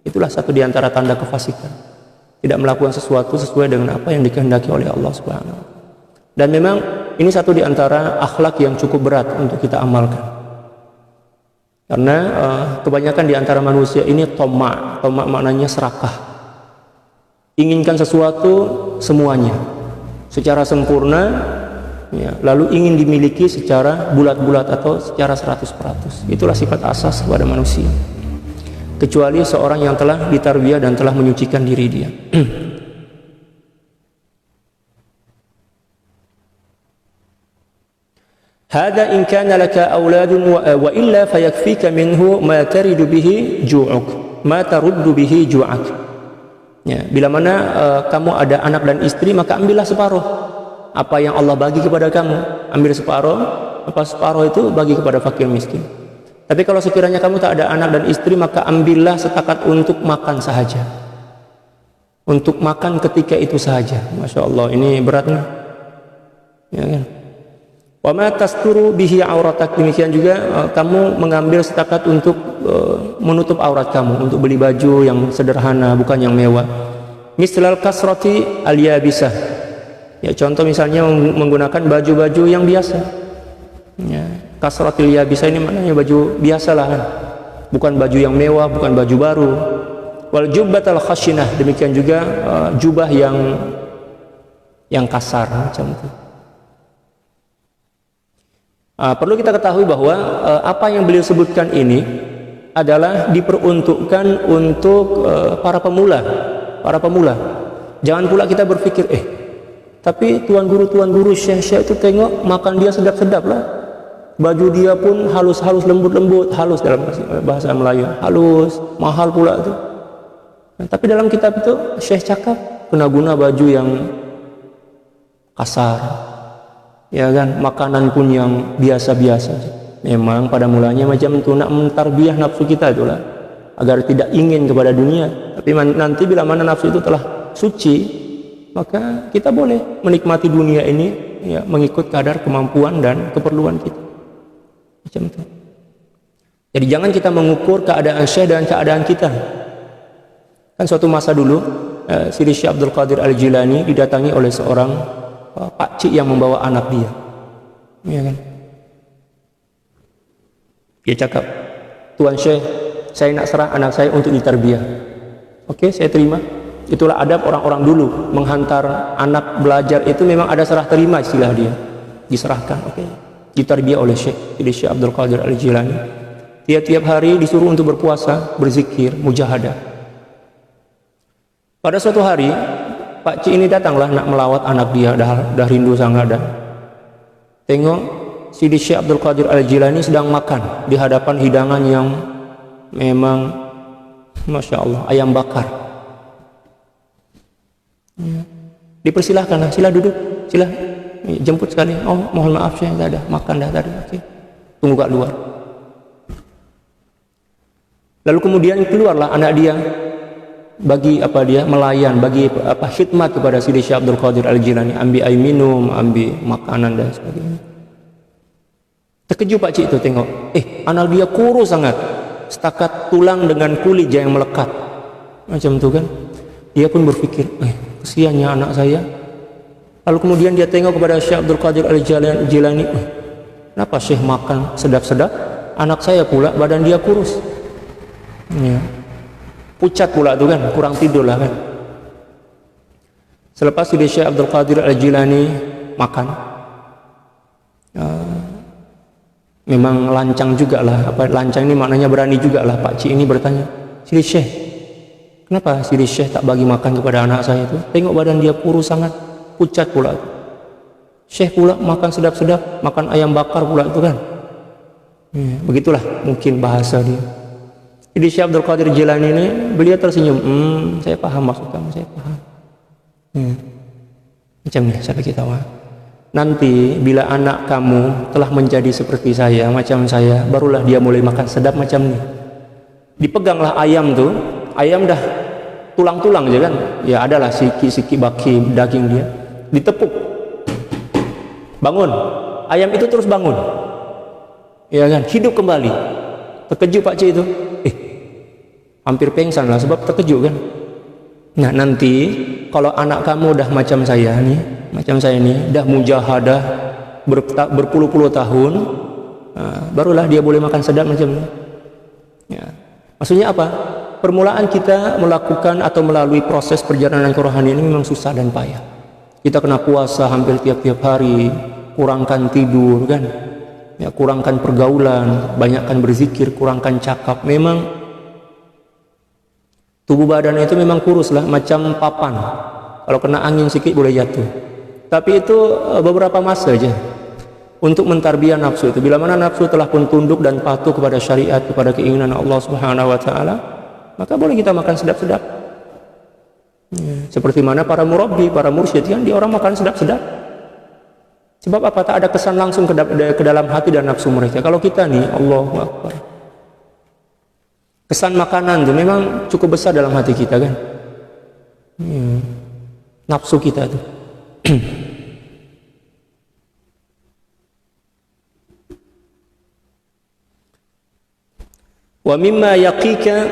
Itulah satu di antara tanda kefasikan. Tidak melakukan sesuatu sesuai dengan apa yang dikehendaki oleh Allah Subhanahu wa taala. Dan memang ini satu di antara akhlak yang cukup berat untuk kita amalkan. Karena kebanyakan di antara manusia ini tomak maknanya serakah. Inginkan sesuatu semuanya secara sempurna, ya, lalu ingin dimiliki secara bulat-bulat atau secara 100%. Itulah sifat asas pada manusia. Kecuali seorang yang telah ditarbiyah dan telah menyucikan diri dia. Hada in kana laka auladun wa illa fayakfika minhu ma taridu bihi ju'uk, ma taruddu bihi ju'ak. Ya, bila mana kamu ada anak dan istri, maka ambillah separuh apa yang Allah bagi kepada kamu. Ambil separuh, apa separuh itu bagi kepada fakir miskin. Tapi kalau sekiranya kamu tak ada anak dan istri, maka ambillah setakat untuk makan sahaja. Untuk makan ketika itu sahaja. Masya Allah, ini berat nih. Ya kan? Wa ma tasturu bihi auratak, demikian juga kamu mengambil setakat untuk menutup aurat kamu, untuk beli baju yang sederhana, bukan yang mewah. Mislal kasrati al-yabisah. Ya, contoh misalnya menggunakan baju-baju yang biasa. Ya, kasratil yabisah ini maknanya baju biasalah kan. Bukan baju yang mewah, bukan baju baru. Wal jubbatal khashinah, demikian juga jubah yang kasar macam itu. Perlu kita ketahui bahwa apa yang beliau sebutkan ini adalah diperuntukkan untuk para pemula. Jangan pula kita berpikir, tapi tuan guru syekh itu tengok makan dia sedap-sedap lah, baju dia pun halus-halus, lembut-lembut, halus dalam bahasa Melayu, halus, mahal pula itu. Tapi dalam kitab itu syekh cakap kena guna baju yang kasar. Ya kan, makanan pun yang biasa-biasa. Memang pada mulanya macam itu, nak mentarbiyah nafsu kita itulah, agar tidak ingin kepada dunia. Tapi nanti bila mana nafsu itu telah suci, maka kita boleh menikmati dunia ini, ya, mengikut kadar kemampuan dan keperluan kita. Macam itu. Jadi jangan kita mengukur keadaan syekh dan keadaan kita. Kan suatu masa dulu Siri Syekh Abdul Qadir Al-Jilani didatangi oleh seorang pakcik yang membawa anak dia, ya kan? Dia cakap, Tuan Syekh, saya nak serah anak saya untuk ditarbiyah. Oke, saya terima. Itulah adab orang-orang dulu, menghantar anak belajar itu memang ada serah terima istilah dia, diserahkan. Oke, ditarbiyah oleh Syekh Abdul Qadir Al-Jilani. Tiap-tiap hari disuruh untuk berpuasa, berzikir, mujahadah. Pada suatu hari Pak Cik ini datanglah nak melawat anak dia, dah rindu sangat dah. Tengok Sidi Syekh Abdul Qadir Al-Jilani sedang makan di hadapan hidangan yang memang Masya Allah, ayam bakar. Ya. Dipersilahkan, sila duduk, sila jemput sekali. Oh, mohon maaf Syekh, tak ada makan dah tadi. Oke. Tunggu kat luar. Lalu kemudian keluarlah anak dia, bagi apa dia melayan, bagi apa khidmat kepada Sidi Syekh Abdul Qadir Al-Jilani, ambil air minum, ambil makanan dan sebagainya. Terkejut Pak Cik itu tengok, anak dia kurus sangat, setakat tulang dengan kulit yang melekat, macam itu kan. Dia pun berpikir, kesiannya anak saya. Lalu kemudian dia tengok kepada Syekh Abdul Qadir Al-Jilani, kenapa Syekh makan sedap-sedap, anak saya pula badan dia kurus, ya. Pucat pula tu kan, kurang tidur lah kan. Selepas Sidi Syekh Abdul Qadir Al-Jilani makan, memang lancang juga lah. Apa lancang ini maknanya berani juga lah. Pak Cik ini bertanya, Sidi Syekh, kenapa Sidi Syekh tak bagi makan kepada anak saya itu? Tengok badan dia kurus sangat, pucat pula. Syekh pula makan sedap-sedap, makan ayam bakar pula itu kan. Begitulah mungkin bahasa dia. Jadi Syekh Abdul Qadir Jilani ini, beliau tersenyum, saya paham maksud kamu, saya paham. Macam ni saya bagi tahu. Nanti bila anak kamu telah menjadi seperti saya, macam saya, barulah dia mulai makan sedap macam ni. Dipeganglah ayam tuh, ayam dah tulang-tulang aja kan, ya adalah siki-siki baki daging dia, ditepuk, bangun, ayam itu terus bangun, ya kan, hidup kembali. Terkejut Pak C itu, hampir pingsan lah sebab terkejut kan. Nah nanti kalau anak kamu udah macam saya nih, dah mujahadah berpuluh-puluh tahun, barulah dia boleh makan sedap macam ini. Ya. Maksudnya apa? Permulaan kita melakukan atau melalui proses perjalanan kerohanian ini memang susah dan payah. Kita kena puasa hampir tiap-tiap hari, kurangkan tidur kan, ya, kurangkan pergaulan, banyakkan berzikir, kurangkan cakap. Memang tubuh badan itu memang kurus lah, macam papan. Kalau kena angin sedikit boleh jatuh. Tapi itu beberapa masa aja untuk mentarbiyah nafsu itu. Bila mana nafsu telah pun tunduk dan patuh kepada syariat, kepada keinginan Allah Subhanahu wa taala, maka boleh kita makan sedap-sedap. Ya, seperti mana para murabbi, para mursyid kan dia orang makan sedap-sedap. Sebab apa? Tak ada kesan langsung ke dalam hati dan nafsu mereka. Kalau kita nih, Allahu Akbar. Kesan makanan itu memang cukup besar dalam hati kita kan. Ya, nafsu kita tuh. Wa mimma yaqika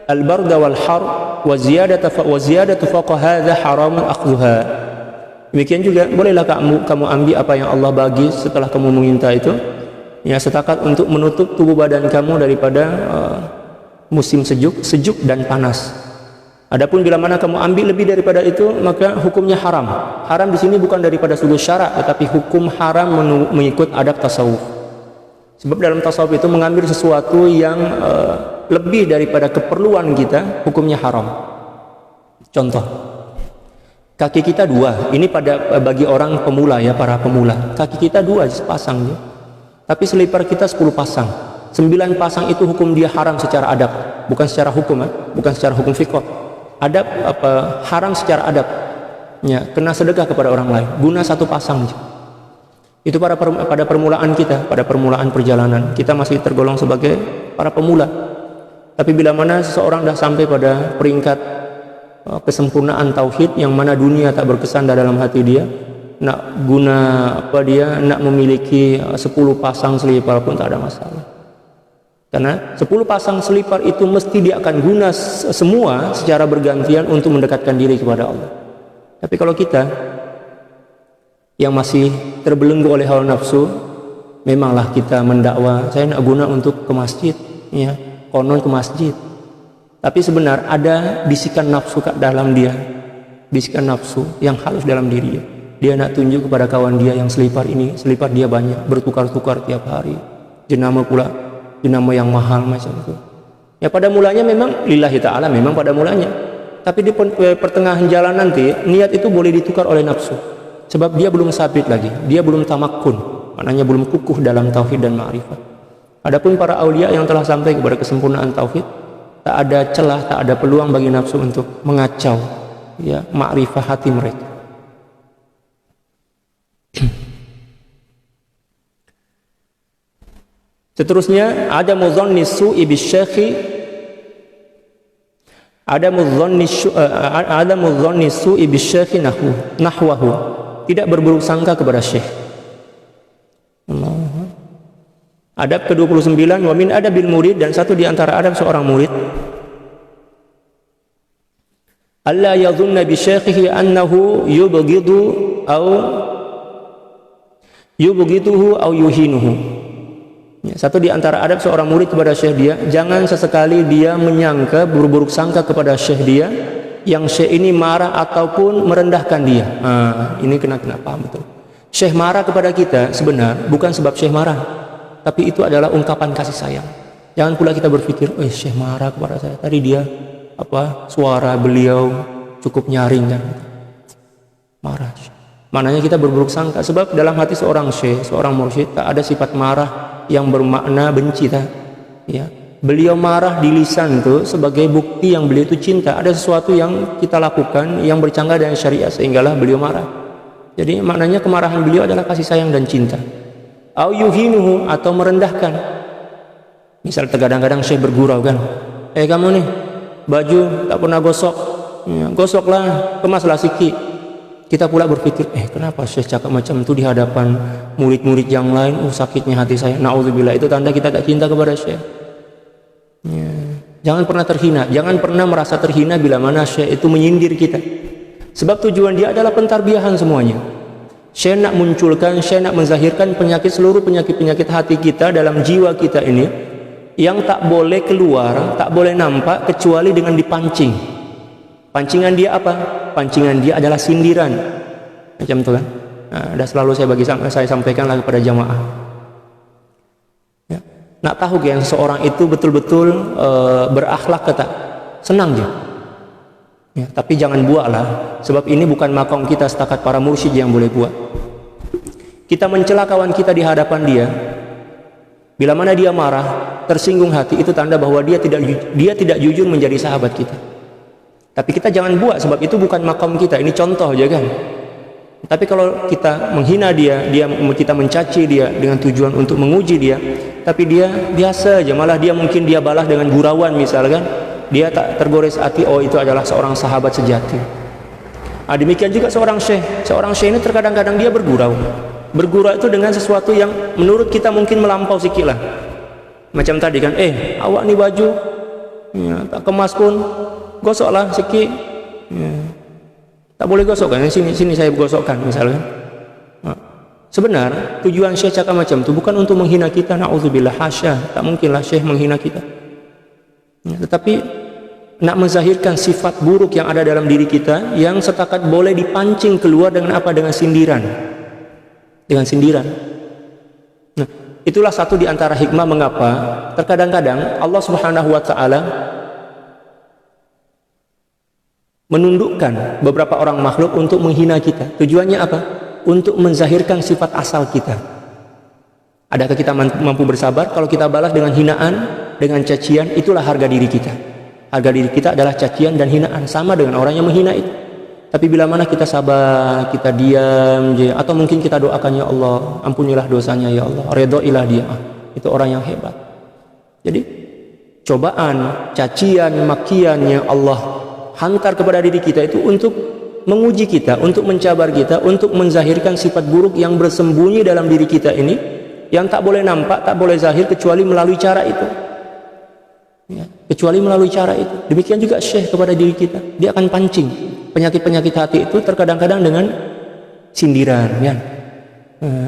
al-barda wal har wa ziyadatu fawqa hadha haramun akhdhuha. Demikian juga bolehlah kamu ambil apa yang Allah bagi setelah kamu meminta itu, ya, setakat untuk menutup tubuh badan kamu daripada musim sejuk dan panas. Adapun bila mana kamu ambil lebih daripada itu, maka hukumnya haram. Haram di sini bukan daripada sudut syarak, tetapi hukum haram mengikut adab tasawuf. Sebab dalam tasawuf itu mengambil sesuatu yang lebih daripada keperluan kita, hukumnya haram. Contoh, kaki kita dua, ini bagi orang pemula ya, para pemula. Kaki kita dua sepasang ya. Tapi selipar kita 10 pasang. 9 pasang itu hukum dia haram secara adab, bukan secara hukum, bukan secara hukum fiqh. Adab haram secara adab. Ya, kena sedekah kepada orang lain, guna 1 pasang. Itu pada permulaan kita, pada permulaan perjalanan kita masih tergolong sebagai para pemula. Tapi bila mana seseorang dah sampai pada peringkat kesempurnaan tauhid, yang mana dunia tak berkesan dalam hati dia, nak guna nak memiliki 10 pasang selipar pun tak ada masalah. Karena 10 pasang selipar itu mesti dia akan guna semua secara bergantian untuk mendekatkan diri kepada Allah. Tapi kalau kita yang masih terbelenggu oleh hawa nafsu, memanglah kita mendakwa, saya nak guna untuk ke masjid, ya, konon ke masjid. Tapi sebenarnya ada bisikan nafsu kat dalam dia, bisikan nafsu yang halus dalam diri dia. Dia nak tunjuk kepada kawan dia yang selipar dia banyak, bertukar-tukar tiap hari. Jenama pula, jenama yang mahal macam itu. Ya pada mulanya memang lillahi ta'ala, memang pada mulanya. Tapi di pertengahan jalan nanti, niat itu boleh ditukar oleh nafsu. Sebab dia belum sabit lagi, dia belum tamakkun, maknanya belum kukuh dalam tauhid dan ma'rifat. Adapun para aulia yang telah sampai kepada kesempurnaan tauhid, tak ada celah, tak ada peluang bagi nafsu untuk mengacau, ya, ma'rifah hati mereka. Seterusnya, ada mudhanni su'i bisyekhi, ada mudhanni su'i bisyekhi nahwahu. Tidak berburuk sangka kepada syekh. Adab ke-29, wa min adabil murid, dan satu di antara adab seorang murid, alla yadhunna bi syekhihi annahu yubghiduhu aw yuhinuhu. Ya, satu di antara adab seorang murid kepada syekh dia, jangan sesekali dia menyangka, berburuk sangka kepada syekh dia, yang syekh ini marah ataupun merendahkan dia. Ini kena paham betul. Syekh marah kepada kita sebenarnya bukan sebab syekh marah, tapi itu adalah ungkapan kasih sayang. Jangan pula kita berpikir, syekh marah kepada saya, tadi dia suara beliau cukup nyaring kan, marah. Maknanya kita berburuk sangka, sebab dalam hati seorang syekh, seorang mursyid, tak ada sifat marah yang bermakna benci, tak? Ya. Beliau marah di lisan itu sebagai bukti yang beliau itu cinta. Ada sesuatu yang kita lakukan yang bercanggah dengan syariat sehinggalah beliau marah. Jadi maknanya kemarahan beliau adalah kasih sayang dan cinta. Au yuhinuhu, atau merendahkan. Misal terkadang-kadang Syekh bergurau kan, kamu nih baju tak pernah gosok, ya, gosoklah, kemaslah sikit. Kita pula berpikir, kenapa Syekh cakap macam itu di hadapan murid-murid yang lain? Sakitnya hati saya. Na'udzubillah, itu tanda kita tak cinta kepada Syekh. Ya. Jangan pernah terhina, jangan pernah merasa terhina bila mana Syekh itu menyindir kita. Sebab tujuan dia adalah pentarbiyahan semuanya. Syekh nak munculkan, Syekh nak menzahirkan seluruh penyakit-penyakit hati kita dalam jiwa kita ini, yang tak boleh keluar, tak boleh nampak kecuali dengan dipancing. Pancingan dia apa? Pancingan dia adalah sindiran. Macam itu kan? Dah selalu saya sampaikanlah kepada jamaah. Ya. Nak tahu yang seseorang itu betul-betul berakhlak ke tak? Senang dia. Ya, tapi jangan buatlah, sebab ini bukan makam kita setakat para mursyid yang boleh buat. Kita mencela kawan kita di hadapan dia. Bila mana dia marah, tersinggung hati, itu tanda bahwa dia tidak jujur menjadi sahabat kita. Tapi kita jangan buat, sebab itu bukan makam kita. Ini contoh aja kan. Tapi kalau kita menghina kita mencaci dia dengan tujuan untuk menguji dia, tapi dia biasa aja, malah mungkin dia balas dengan gurauan misalkan, dia tak tergores hati, itu adalah seorang sahabat sejati. Demikian juga seorang syekh ini terkadang-kadang dia bergurau itu dengan sesuatu yang menurut kita mungkin melampau sikit lah. Macam tadi kan, awak nih baju ya, tak kemas pun, gosoklah sikit. Ya. Tak boleh gosok kan? Sini saya gosokkan misalkan. Sebenar tujuan Syekh cakap macam itu bukan untuk menghina kita, na'udzubillah, hasya, tak mungkinlah Syekh menghina kita. Ya, tetapi nak menzahirkan sifat buruk yang ada dalam diri kita, yang setakat boleh dipancing keluar dengan apa? Dengan sindiran. Nah, itulah satu di antara hikmah mengapa terkadang-kadang Allah Subhanahu wa taala menundukkan beberapa orang makhluk untuk menghina kita. Tujuannya apa? Untuk menzahirkan sifat asal kita. Adakah kita mampu bersabar kalau kita balas dengan hinaan, dengan cacian? Itulah harga diri kita. Harga diri kita adalah cacian dan hinaan, sama dengan orang yang menghina itu. Tapi bila mana kita sabar, kita diam je, atau mungkin kita doakan, ya Allah, ampunilah dosanya ya Allah, redhoilah dia, itu orang yang hebat. Jadi cobaan, cacian, makian yang Allah hantar kepada diri kita itu untuk menguji kita, untuk mencabar kita, untuk menzahirkan sifat buruk yang bersembunyi dalam diri kita ini, yang tak boleh nampak, tak boleh zahir kecuali melalui cara itu. Ya, kecuali melalui cara itu. Demikian juga Syekh kepada diri kita, dia akan pancing penyakit-penyakit hati itu terkadang-kadang dengan sindiran, ya,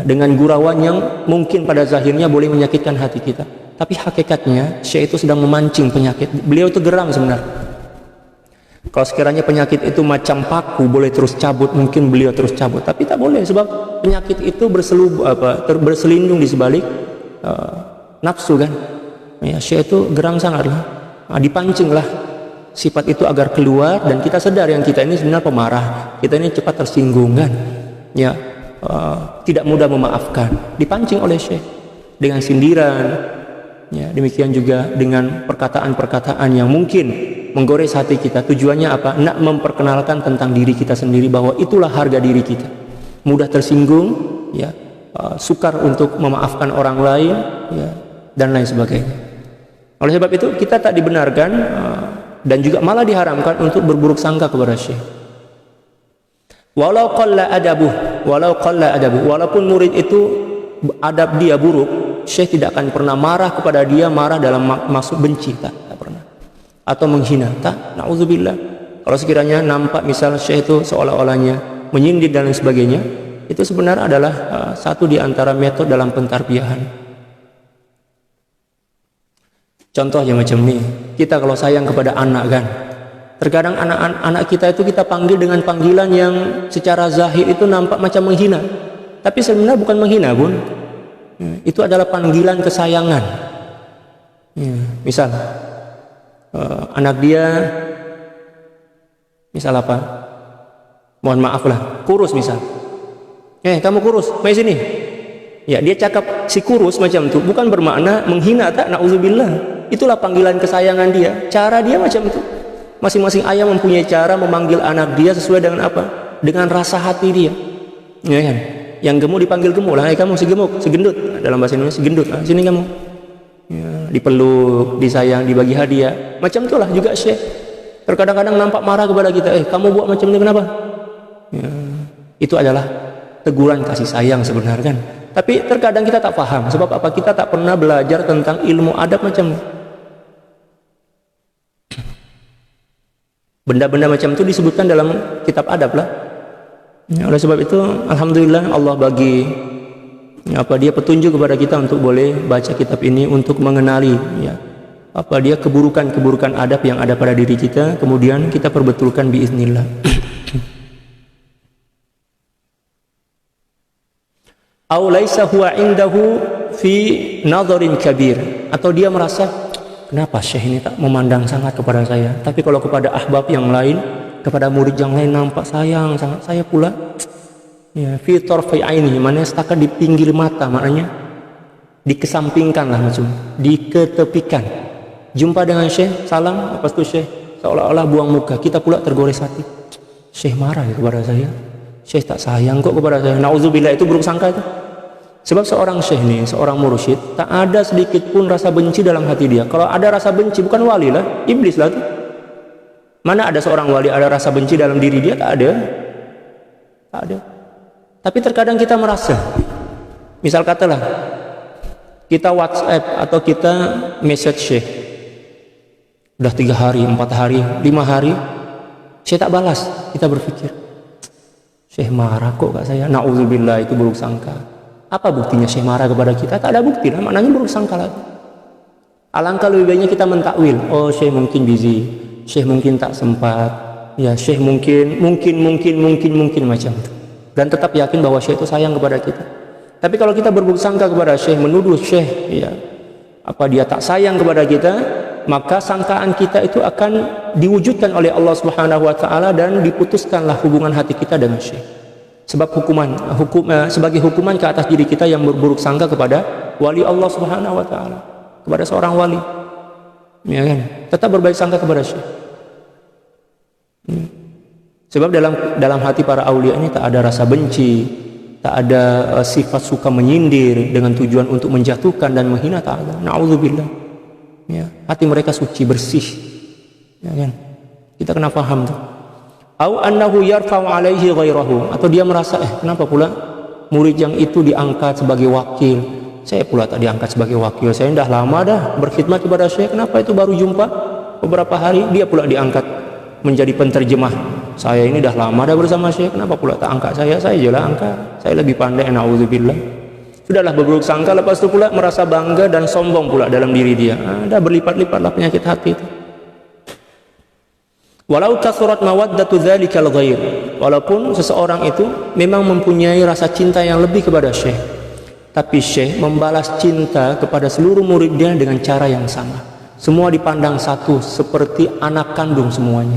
dengan gurauan yang mungkin pada zahirnya boleh menyakitkan hati kita, tapi hakikatnya Syekh itu sedang memancing penyakit. Beliau itu geram sebenarnya. Kalau sekiranya penyakit itu macam paku boleh terus cabut, mungkin beliau terus cabut, tapi tak boleh, sebab penyakit itu berselindung di sebalik nafsu kan. Ya, Syekh itu geram sangatlah, dipancinglah sifat itu agar keluar, dan kita sadar yang kita ini sebenarnya pemarah, kita ini cepat tersinggung kan, ya, tidak mudah memaafkan, dipancing oleh Syekh dengan sindiran, ya, demikian juga dengan perkataan-perkataan yang mungkin menggores hati kita. Tujuannya apa? Nak memperkenalkan tentang diri kita sendiri, bahwa itulah harga diri kita, mudah tersinggung, ya, sukar untuk memaafkan orang lain, ya, dan lain sebagainya. Oleh sebab itu kita tak dibenarkan dan juga malah diharamkan untuk berburuk sangka kepada Syekh. Walau qalla adabuh, walaupun murid itu adab dia buruk, Syekh tidak akan pernah marah kepada dia, marah dalam maksud benci, tak pernah, atau menghina, tak, na'udzubillah. Kalau sekiranya nampak misal Syekh itu seolah-olahnya menyindir dan lain sebagainya, itu sebenarnya adalah satu di antara metode dalam pentarbiyahan. Contohnya macam ni, kita kalau sayang kepada anak kan, terkadang anak kita itu kita panggil dengan panggilan yang secara zahir itu nampak macam menghina, tapi sebenarnya bukan menghina pun, itu adalah panggilan kesayangan. Ya, misal anak dia misal apa, mohon maaf lah, kurus misal, kamu kurus, mari sini. Ya, dia cakap si kurus macam itu bukan bermakna menghina, tak, na'udzubillah. Itulah panggilan kesayangan dia, cara dia macam itu. Masing-masing ayah mempunyai cara memanggil anak dia sesuai dengan apa? Dengan rasa hati dia, ya kan? Yang gemuk dipanggil gemuk lah, kamu si gemuk, si gendut, dalam bahasa Indonesia si gendut, sini kamu, ya, dipeluk, disayang, dibagi hadiah. Macam itulah juga Syekh. Terkadang-kadang nampak marah kepada kita, kamu buat macam ini kenapa? Ya, itu adalah teguran kasih sayang sebenarnya kan. Tapi terkadang kita tak paham, sebab apa? Kita tak pernah belajar tentang ilmu adab macam ini. Benda-benda macam itu disebutkan dalam kitab adab lah. Ya, oleh sebab itu, alhamdulillah Allah bagi dia petunjuk kepada kita untuk boleh baca kitab ini untuk mengenali dia keburukan-keburukan adab yang ada pada diri kita, kemudian kita perbetulkan biiznillah. Aw laisa huwa indahu fi nadharin kabir, atau dia merasa kenapa Syekh ini tak memandang sangat kepada saya, tapi kalau kepada ahbab yang lain, kepada murid yang lain nampak sayang sangat, saya pula fi tarfi aini, mana setakat di pinggir mata, maknanya dikesampingkan lah, macam diketepikan. Jumpa dengan Syekh, salam, lepas tu Syekh seolah-olah buang muka, kita pula tergores hati, Syekh marah kepada saya, Syekh tak sayang kok kepada saya. Nauzubillah, itu buruk sangka itu. Sebab seorang syekh ni, seorang mursyid, tak ada sedikit pun rasa benci dalam hati dia. Kalau ada rasa benci, bukan wali lah, iblis lah tu. Mana ada seorang wali ada rasa benci dalam diri dia? Tak ada. Tak ada. Tapi terkadang kita merasa, misal katalah kita WhatsApp atau kita message Syekh, udah 3 hari, 4 hari, 5 hari, Syekh tak balas. Kita berpikir, Syekh marah kok kat saya. Nauzubillah, itu buruk sangka. Apa buktinya Syekh marah kepada kita? Tak ada bukti lah, maknanya buruk sangka lagi. Alangkah lebih baiknya kita mentakwil, oh Syekh mungkin busy, Syekh mungkin tak sempat, ya Syekh mungkin macam itu. Dan tetap yakin bahwa Syekh itu sayang kepada kita. Tapi kalau kita berburuk sangka kepada Syekh, menuduh Syekh dia tak sayang kepada kita, maka sangkaan kita itu akan diwujudkan oleh Allah Subhanahu wa taala dan diputuskanlah hubungan hati kita dengan Syekh. Sebab sebagai hukuman ke atas diri kita yang berburuk sangka kepada wali Allah Subhanahu wa taala, kepada seorang wali. Ya kan? Tetap berbaik sangka kepada Syekh. Sebab dalam hati para aulia ini tak ada rasa benci, tak ada sifat suka menyindir dengan tujuan untuk menjatuhkan dan menghina, tak ada. Nauzubillah. Ya, hati mereka suci, bersih. Ya kan? Kita kena faham tuh. Au annahu yarfa'u alaihi ghairahu, atau dia merasa kenapa pula murid yang itu diangkat sebagai wakil, saya pula tak diangkat sebagai wakil, saya dah lama dah berkhidmat kepada Syekh, kenapa itu baru jumpa beberapa hari dia pula diangkat menjadi penterjemah, saya ini dah lama dah bersama Syekh, kenapa pula tak angkat saya je lah angkat, saya lebih pandai. Nauzubillah. Sudahlah berburuk sangka, lepas itu pula merasa bangga dan sombong pula dalam diri dia. Dah berlipat-lipatlah penyakit hati itu. Walau kasurat mawaddatu dzalikal ghair, walaupun seseorang itu memang mempunyai rasa cinta yang lebih kepada Syekh, tapi Syekh membalas cinta kepada seluruh muridnya dengan cara yang sama. Semua dipandang satu, seperti anak kandung semuanya.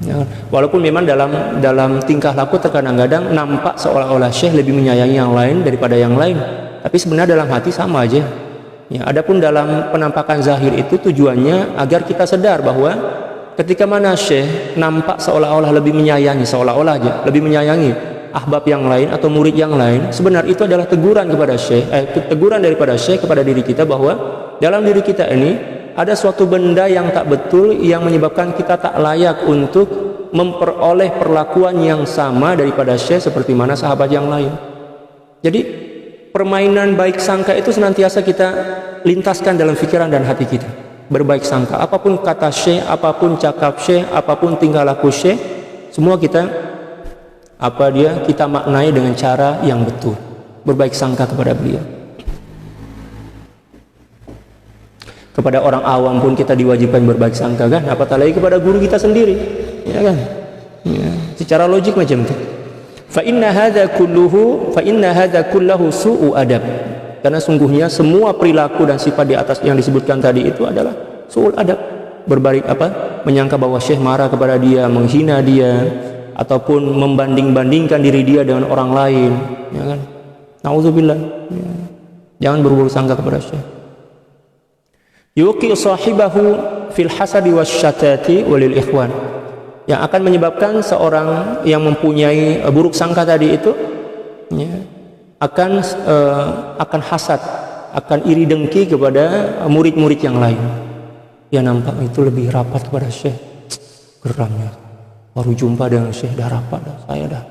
Ya, walaupun memang dalam tingkah laku terkadang-kadang nampak seolah-olah Syekh lebih menyayangi yang lain daripada yang lain, tapi sebenarnya dalam hati sama aja. Ya, adapun dalam penampakan zahir itu tujuannya agar kita sadar bahwa ketika mana Syekh nampak seolah-olah lebih menyayangi, seolah-olah aja lebih menyayangi ahbab yang lain atau murid yang lain, sebenarnya itu adalah teguran kepada Syekh, teguran daripada Syekh kepada diri kita bahwa dalam diri kita ini ada suatu benda yang tak betul yang menyebabkan kita tak layak untuk memperoleh perlakuan yang sama daripada Syekh seperti mana sahabat yang lain. Jadi permainan baik sangka itu senantiasa kita lintaskan dalam pikiran dan hati kita. Berbaik sangka, apapun kata Syekh, apapun cakap Syekh, apapun tingkah laku Syekh, semua kita maknai dengan cara yang betul, berbaik sangka kepada beliau. Kepada orang awam pun kita diwajibkan berbaik sangka kan, apatah lagi kepada guru kita sendiri, ya kan? Ya, secara logik macam itu. Fa inna hadza kulluhu su'u adab. Karena sungguhnya semua perilaku dan sifat di atas yang disebutkan tadi itu adalah su'ul adab, menyangka bahwa Syekh marah kepada dia, menghina dia, ataupun membanding-bandingkan diri dia dengan orang lain, ya kan? Nauzubillah. Ya. Jangan berburuk sangka kepada Syekh. Yuqi sahibahu fil hasadi wasyatati walil ikhwan, yang akan menyebabkan seorang yang mempunyai buruk sangka tadi itu akan hasad, akan iri dengki kepada murid-murid yang lain. Ya nampak itu lebih rapat kepada Syekh. Geramnya. Baru jumpa dengan Syekh dah rapat dah. Saya dah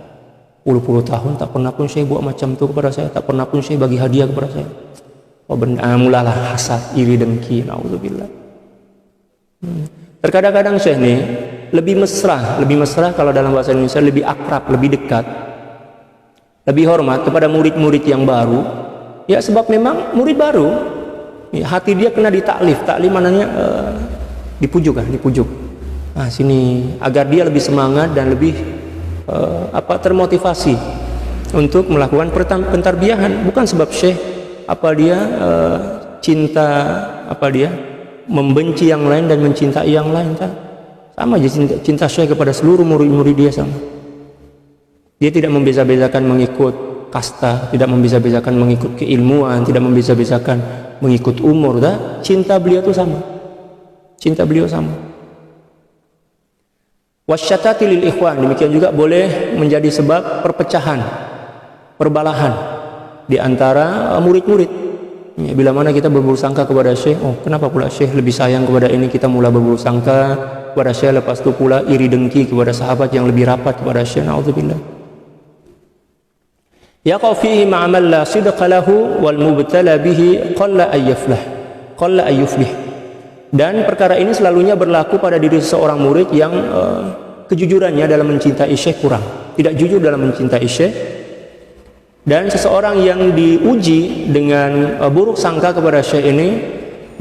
puluh-puluh tahun tak pernah pun Syekh buat macam itu kepada saya, tak pernah pun Syekh bagi hadiah kepada saya. Mulalah hasad, iri dengki, naudzubillah. Terkadang-kadang Syekh ni lebih mesra kalau dalam bahasa Indonesia, lebih akrab, lebih dekat, lebih hormat kepada murid-murid yang baru. Ya sebab memang murid baru, ya, hati dia kena ditaklif. Taklif maknanya dipujuk. Nah sini agar dia lebih semangat dan lebih termotivasi untuk melakukan pentarbiyahan. Bukan sebab Syekh cinta membenci yang lain dan mencintai yang lain, tak? Sama aja cinta Syekh kepada seluruh murid-murid dia sama. Dia tidak membeza-bezakan mengikut kasta, tidak membeza-bezakan mengikut keilmuan, tidak membeza-bezakan mengikut umur, tak? Cinta beliau itu sama. Cinta beliau sama. Wasyatati lil ikhwan, demikian juga boleh menjadi sebab perpecahan, perbalahan di antara murid-murid. Ya, bila mana kita berburuk sangka kepada Syekh, kenapa pula Syekh lebih sayang kepada ini, kita mula berburuk sangka kepada Syekh, lepas itu pula iri dengki kepada sahabat yang lebih rapat kepada Syekh, naudzubillah. Yaqa fihi ma'amal la sidqa lahu wal mubtala bihi qalla ayyuflih. Dan perkara ini selalunya berlaku pada diri seseorang murid yang kejujurannya dalam mencintai Syekh kurang, tidak jujur dalam mencintai Syekh. Dan seseorang yang diuji dengan buruk sangka kepada Syekh ini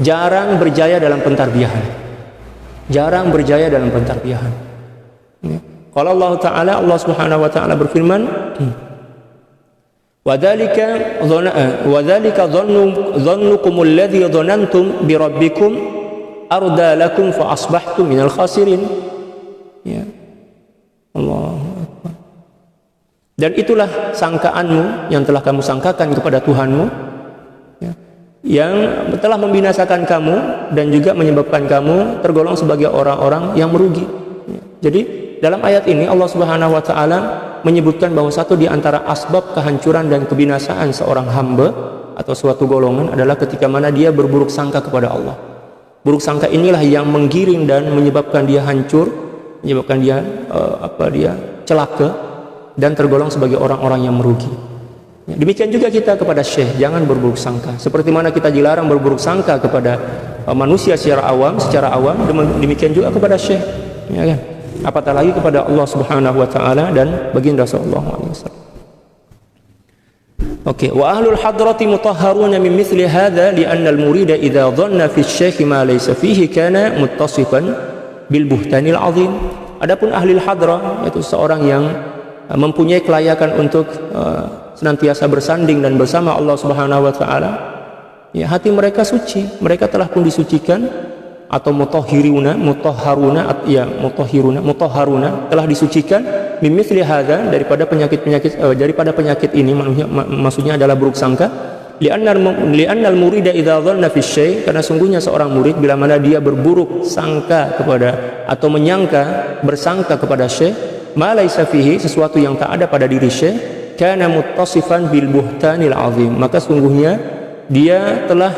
jarang berjaya dalam pentarbiyahan. Ya. Kalau Allah Subhanahu wa taala berfirman, "Wadzalika dhannukum alladhi dhanantum bi rabbikum arda lakum fa asbahtum minal khasirin." Ya. Allahu Akbar. Dan itulah sangkaanmu yang telah kamu sangkakan kepada Tuhanmu, ya, yang telah membinasakan kamu dan juga menyebabkan kamu tergolong sebagai orang-orang yang merugi. Ya. Jadi dalam ayat ini Allah Subhanahu wa taala menyebutkan bahwa satu di antara asbab kehancuran dan kebinasaan seorang hamba atau suatu golongan adalah ketika mana dia berburuk sangka kepada Allah. Buruk sangka inilah yang menggiring dan menyebabkan dia hancur, menyebabkan dia celaka dan tergolong sebagai orang-orang yang merugi. Ya, demikian juga kita kepada Syekh, jangan berburuk sangka. Seperti mana kita dilarang berburuk sangka kepada manusia secara awam, demikian juga kepada Syekh. Ya kan? Apatah lagi kepada Allah Subhanahu wa taala dan baginda sallallahu alaihi wasallam. Oke, wa ahlul hadrati mutahharuna min mithli hadha li'anna al-murida idza dhanna fi asy-syekh ma laysa fihi kana muttasifan bil buhtanil azim. Adapun ahli hadrah yaitu seorang yang mempunyai kelayakan untuk senantiasa bersanding dan bersama Allah Subhanahu wa taala, ya hati mereka suci, mereka telah pun disucikan atau mutahharuna telah disucikan mimithli hadza daripada penyakit ini, maksudnya adalah buruk sangka. Li'annal murida idza dhanna fi syai', karena sungguhnya seorang murid bila mana dia berburuk sangka kepada atau bersangka kepada syekh ma laisa fihi, sesuatu yang tak ada pada diri syekh, kana muttasifan bil buhtanil azim, maka sungguhnya dia telah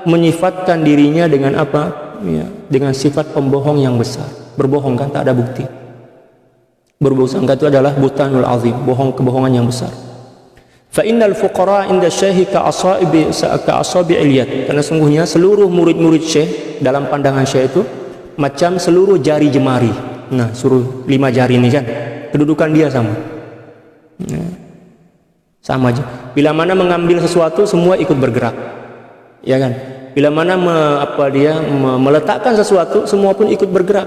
menyifatkan dirinya dengan apa? Ya, dengan sifat pembohong yang besar. Berbohong kan tak ada bukti. Berburuk sangka itu adalah buhtanul azim, kebohongan yang besar. Fa innal fuqara inda syekh ka asabi'il yad, karena sungguhnya seluruh murid-murid syekh dalam pandangan syekh itu macam seluruh jari jemari. Nah, suruh 5 jari ini kan, kedudukan dia sama. Ya. Sama aja. Bila mana mengambil sesuatu semua ikut bergerak. Ya kan? Bila mana meletakkan sesuatu semua pun ikut bergerak.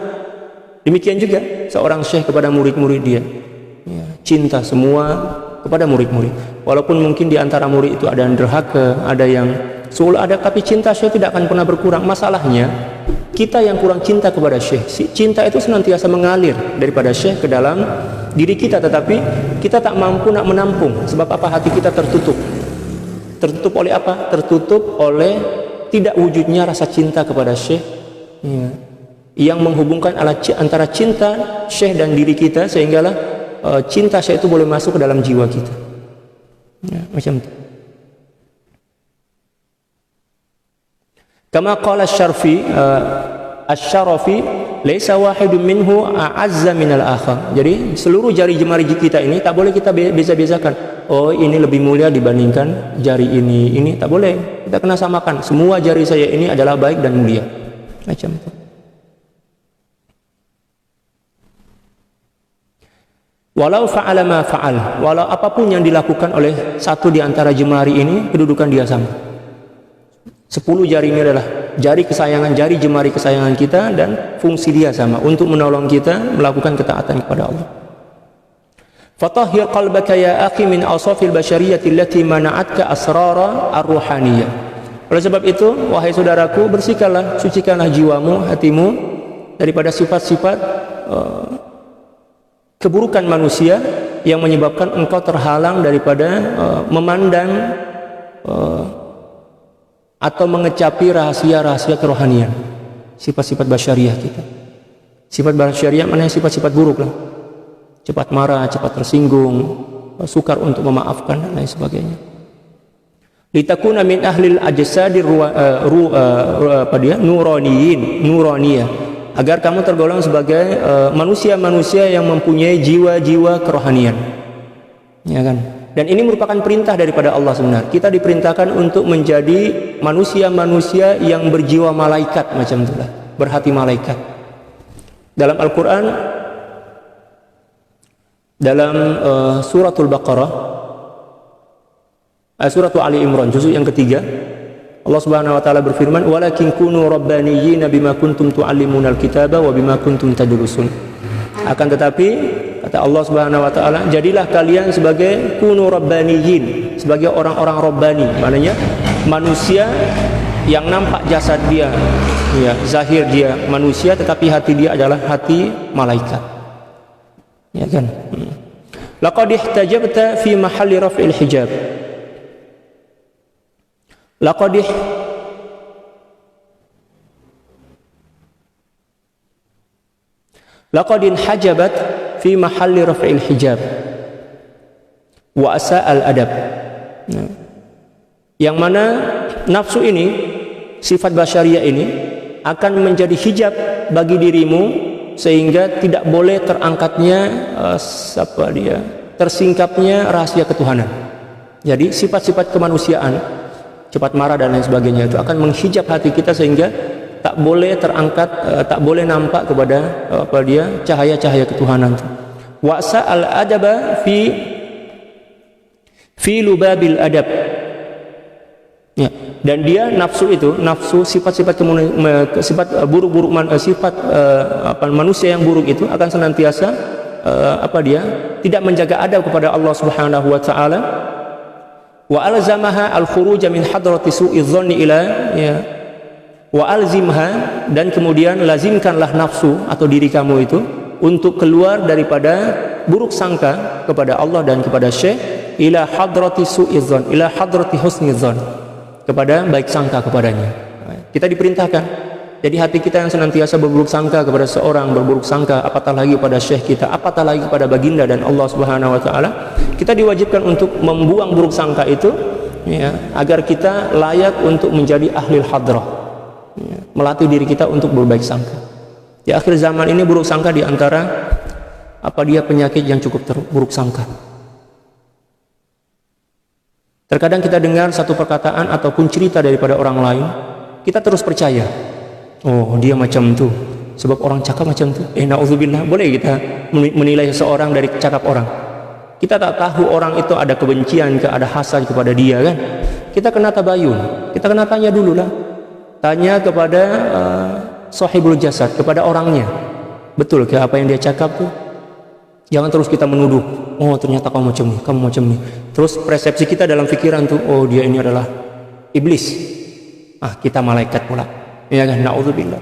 Demikian juga seorang syekh kepada murid-murid dia. Ya, cinta semua kepada murid-murid. Walaupun mungkin di antara murid itu ada yang derhaka, ada yang tapi cinta syekh tidak akan pernah berkurang. Masalahnya kita yang kurang cinta kepada syekh. Cinta itu senantiasa mengalir daripada syekh ke dalam diri kita, tetapi kita tak mampu nak menampung. Sebab apa? Hati kita tertutup. Tertutup oleh apa? Tertutup oleh tidak wujudnya rasa cinta kepada syekh, ya, yang menghubungkan antara cinta syekh dan diri kita, sehinggalah cinta syekh itu boleh masuk ke dalam jiwa kita. Ya, macam itu. Kama qala Asy-Syarafi, laisa wahidun minhu a'azza minal akhar. Jadi seluruh jari jemari kita ini tak boleh kita beza-bezakan. Oh, ini lebih mulia dibandingkan jari ini. Ini tak boleh. Kita kena samakan. Semua jari saya ini adalah baik dan mulia. Macam itu. Walau fa'ala ma fa'al, walau apapun yang dilakukan oleh satu di antara jemari ini, kedudukan dia sama. 10 jari ini adalah jari kesayangan, jari jemari kesayangan kita, dan fungsi dia sama untuk menolong kita melakukan ketaatan kepada Allah. Fatahhir qalbaka ya akhi min awsafil basyariyati allati mana'atka asrara ar-ruhaniyah. Oleh sebab itu, wahai saudaraku, bersihkanlah, sucikanlah jiwamu, hatimu daripada sifat-sifat keburukan manusia yang menyebabkan engkau terhalang daripada memandang atau mengecapi rahasia-rahasia kerohanian, sifat-sifat basyariah kita. Sifat basyariah mana sifat-sifat buruk lah, cepat marah, cepat tersinggung, sukar untuk memaafkan dan lain sebagainya. Litakuna min ahlil ajsadir nuraniyah, agar kamu tergolong sebagai manusia-manusia yang mempunyai jiwa-jiwa kerohanian, ya kan? Dan ini merupakan perintah daripada Allah sebenarnya. Kita diperintahkan untuk menjadi manusia-manusia yang berjiwa malaikat, macam itulah, berhati malaikat. Dalam Al-Quran, dalam suratul Baqarah, suratul Ali Imran, juzuk yang ketiga, Allah Subhanahu wa taala berfirman, "Walakin kunu rabbaniyyin bima kuntum tu'allimunal kitaba wa bima kuntum tadrusun." Akan tetapi kata Allah Subhanahu wa taala, jadilah kalian sebagai kunu rabbaniyyin, sebagai orang-orang rabbani, maknanya manusia yang nampak jasad dia, ya, zahir dia manusia, tetapi hati dia adalah hati malaikat. Ya kan? Laqad ihtajabta fi mahalli raf'il hijab. Laqad inhajabat fi mahalli raf'il hijab wa asa'al adab. Yang mana nafsu ini, sifat basyariah ini akan menjadi hijab bagi dirimu, sehingga tidak boleh terangkatnya tersingkapnya rahasia ketuhanan. Jadi sifat-sifat kemanusiaan, cepat marah dan lain sebagainya, itu akan menghijab hati kita sehingga tak boleh terangkat, tak boleh nampak kepada cahaya-cahaya ketuhanan. Wa'sa al-adaba fi lubabil adab. Ya, dan dia nafsu itu, nafsu sifat-sifat buruk-buruk, sifat manusia yang buruk itu akan senantiasa tidak menjaga adab kepada Allah Subhanahu wa taala. Wa alzamaha al-khuruj min hadrati su'i dhanni ila, ya, wa alzimha, dan kemudian lazimkanlah nafsu atau diri kamu itu untuk keluar daripada buruk sangka kepada Allah dan kepada syekh, ila hadrati su'i dhann, ila hadrati husni dhann, kepada baik sangka kepadanya. Kita diperintahkan. Jadi hati kita yang senantiasa berburuk sangka kepada seorang, berburuk sangka apatah lagi pada syekh kita, apatah lagi kepada baginda dan Allah Subhanahu wa taala, kita diwajibkan untuk membuang buruk sangka itu, ya, agar kita layak untuk menjadi ahli hadrah, ya, melatih diri kita untuk berbaik sangka. Di akhir zaman ini buruk sangka di antara penyakit yang cukup buruk sangka. Terkadang kita dengar satu perkataan ataupun cerita daripada orang lain, kita terus percaya. Oh, dia macam tu sebab orang cakap macam tu. Na'udzubillah. Boleh kita menilai seseorang dari cakap orang? Kita tak tahu orang itu ada kebencian, ada hasad kepada dia, kan? Kita kena tabayun. Kita kena tanya dulu lah. Tanya kepada sahibul jasad, kepada orangnya. Betul ke apa yang dia cakap tu? Jangan terus kita menuduh. Oh, ternyata kamu macam ni, kamu macam ni. Terus persepsi kita dalam fikiran tu, oh, dia ini adalah iblis. Kita malaikat pula. Ya kan, na'udzubillah.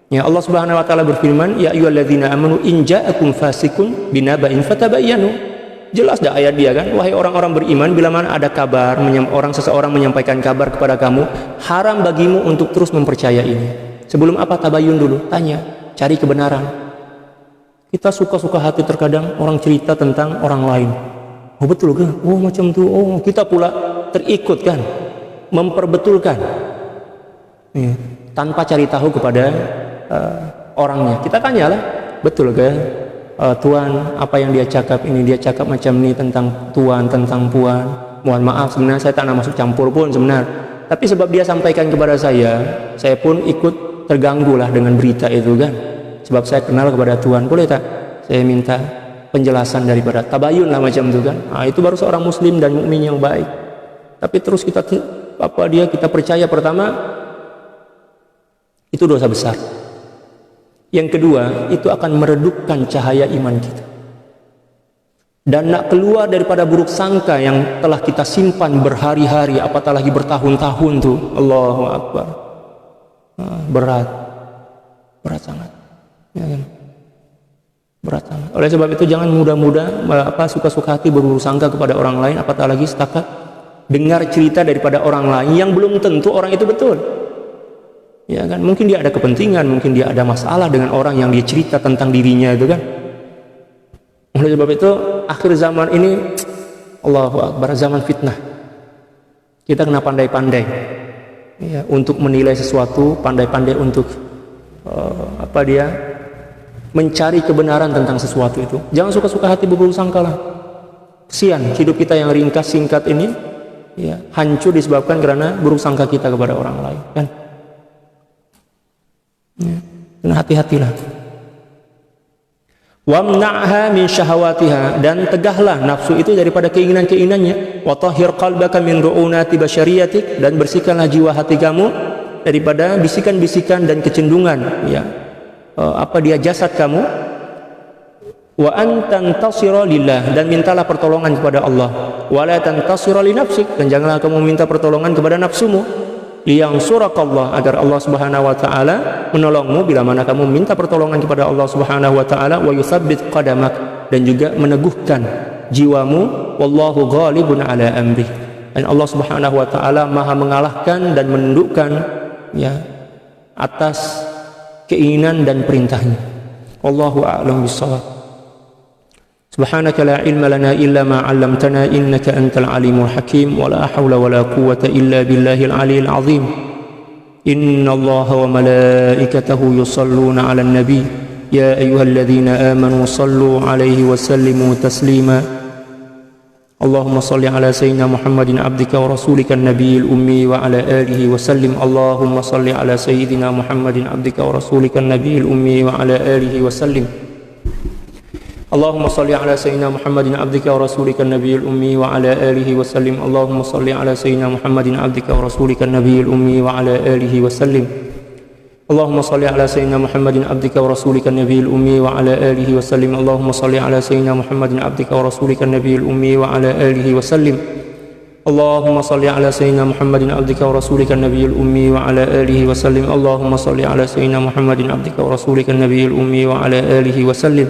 Ya, Allah Subhanahu wa taala berfirman, ya ayyuhalladzina amanu in ja'akum fasikun binaba'in fatabayyanu. Jelas dah ayat dia, kan? Wahai orang-orang beriman, bila mana ada kabar, seseorang menyampaikan kabar kepada kamu, haram bagimu untuk terus mempercayainya. Sebelum tabayyun dulu, tanya, cari kebenaran. Kita suka-suka hati terkadang orang cerita tentang orang lain. Oh, betul ke? Oh, macam tu. Oh, kita pula terikut, kan? Memperbetulkan. ya, tanpa cari tahu kepada orangnya. Kita tanyalah, betul ke Tuan, apa yang dia cakap ini, dia cakap macam ini tentang Tuan, tentang Puan. Mohon maaf, sebenarnya saya tak nak masuk campur pun sebenarnya. Tapi sebab dia sampaikan kepada saya pun ikut terganggu lah dengan berita itu kan. Sebab saya kenal kepada Tuan, boleh tak saya minta penjelasan daripada tabayun lah macam itu kan. Nah, itu baru seorang muslim dan mukmin yang baik. Tapi terus kita kita percaya, pertama itu dosa besar. Yang kedua, itu akan meredupkan cahaya iman kita. Dan nak keluar daripada buruk sangka yang telah kita simpan berhari-hari, apatah lagi bertahun-tahun tuh, Allahu Akbar. Berat sangat. Ya kan? Berat sangat. Oleh sebab itu jangan mudah-mudah suka-suka hati berburuk sangka kepada orang lain, apatah lagi setakat dengar cerita daripada orang lain yang belum tentu orang itu betul. Ya kan, mungkin dia ada kepentingan, mungkin dia ada masalah dengan orang yang dia cerita tentang dirinya itu kan. Oleh sebab itu akhir zaman ini, Allahu Akbar, zaman fitnah. Kita kena pandai-pandai ya, untuk menilai sesuatu, pandai-pandai untuk mencari kebenaran tentang sesuatu itu. Jangan suka-suka hati berburuk sangka lah. Kesian hidup kita yang ringkas singkat ini ya, hancur disebabkan karena buruk sangka kita kepada orang lain kan. Ya, kena hati-hatilah. Wamna'ha min syahawatiha, dan tegahlah nafsu itu daripada keinginan-keinginannya. Wa tahhir qalbaka min ru'unati basyariyatik, dan bersihkanlah jiwa hati kamu daripada bisikan-bisikan dan kecendungan ya jasad kamu. Wa antantasira lillah, dan mintalah pertolongan kepada Allah. Wa la tantasira li nafsik, dan janganlah kamu minta pertolongan kepada nafsumu. Liyansurakallah, agar Allah Subhanahu wa taala menolongmu bila mana kamu minta pertolongan kepada Allah Subhanahu wa taala. Wa yutsabbit qadamak, dan juga meneguhkan jiwamu. Wallahu ghalibun ala amrih, dan Allah Subhanahu wa taala maha mengalahkan dan menundukkan ya atas keinginan dan perintahnya. Wallahu a'lam bissawab. Subhanaka la ilma lana illa ma 'allamtana innaka antal alimul hakim, wa la hawla wa la quwwata illa billahil aliyil azim. Innallaha wa malaikatahu yusalluna 'alan nabi ya ayyuhalladzina amanu sallu 'alaihi wa sallimu taslima. Allahumma salli 'ala sayyidina Muhammadin 'abdika wa rasulika an-nabiyil ummi wa 'ala alihi wa sallim. Allahumma salli 'ala sayyidina Muhammadin 'abdika wa rasulika an-nabiyil ummi wa 'ala alihi wa sallim. Allahumma salli ala sayyidina Muhammadin 'abdika wa rasulika an-nabiyil ummi wa 'ala alihi wa sallim. Allahumma salli ala sayyidina Muhammadin 'abdika wa rasulika an-nabiyil ummi wa 'ala alihi wa sallim. Allahumma salli ala sayyidina Muhammadin 'abdika wa rasulika an-nabiyil ummi wa 'ala alihi wa sallim. Allahumma salli ala sayyidina Muhammadin 'abdika wa rasulika an-nabiyil ummi wa 'ala alihi wa sallim. Allahumma salli ala sayyidina Muhammadin 'abdika wa rasulika an-nabiyil ummi wa 'ala alihi wa sallim. Allahumma salli ala sayyidina Muhammadin 'abdika wa rasulika an-nabiyil ummi wa 'ala alihi wa sallim.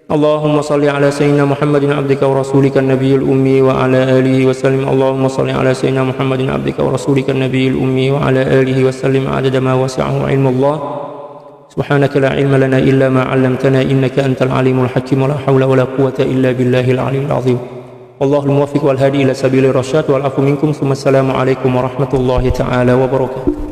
Allahumma salli ala sayyidina Muhammadin 'abdika wa rasulika an-nabiyil ummi wa 'ala alihi wa sallim. Allahumma salli ala sayyidina Muhammadin 'abdika wa rasulika an-nabiyil ummi wa 'ala alihi wa sallim 'adada ma wasi'ahu 'ilmullah. Subhanaka la 'ilma lana illa ma 'allamtana innaka antal alimul hakim, wa la hawla wa la quwwata illa billahil 'aliyyil 'azim. Wallahul muwaffiq wal hadi ila sabilir rasyad wal 'afwu minkum. Assalamu alaikum warahmatullahi ta'ala wabarakatuh.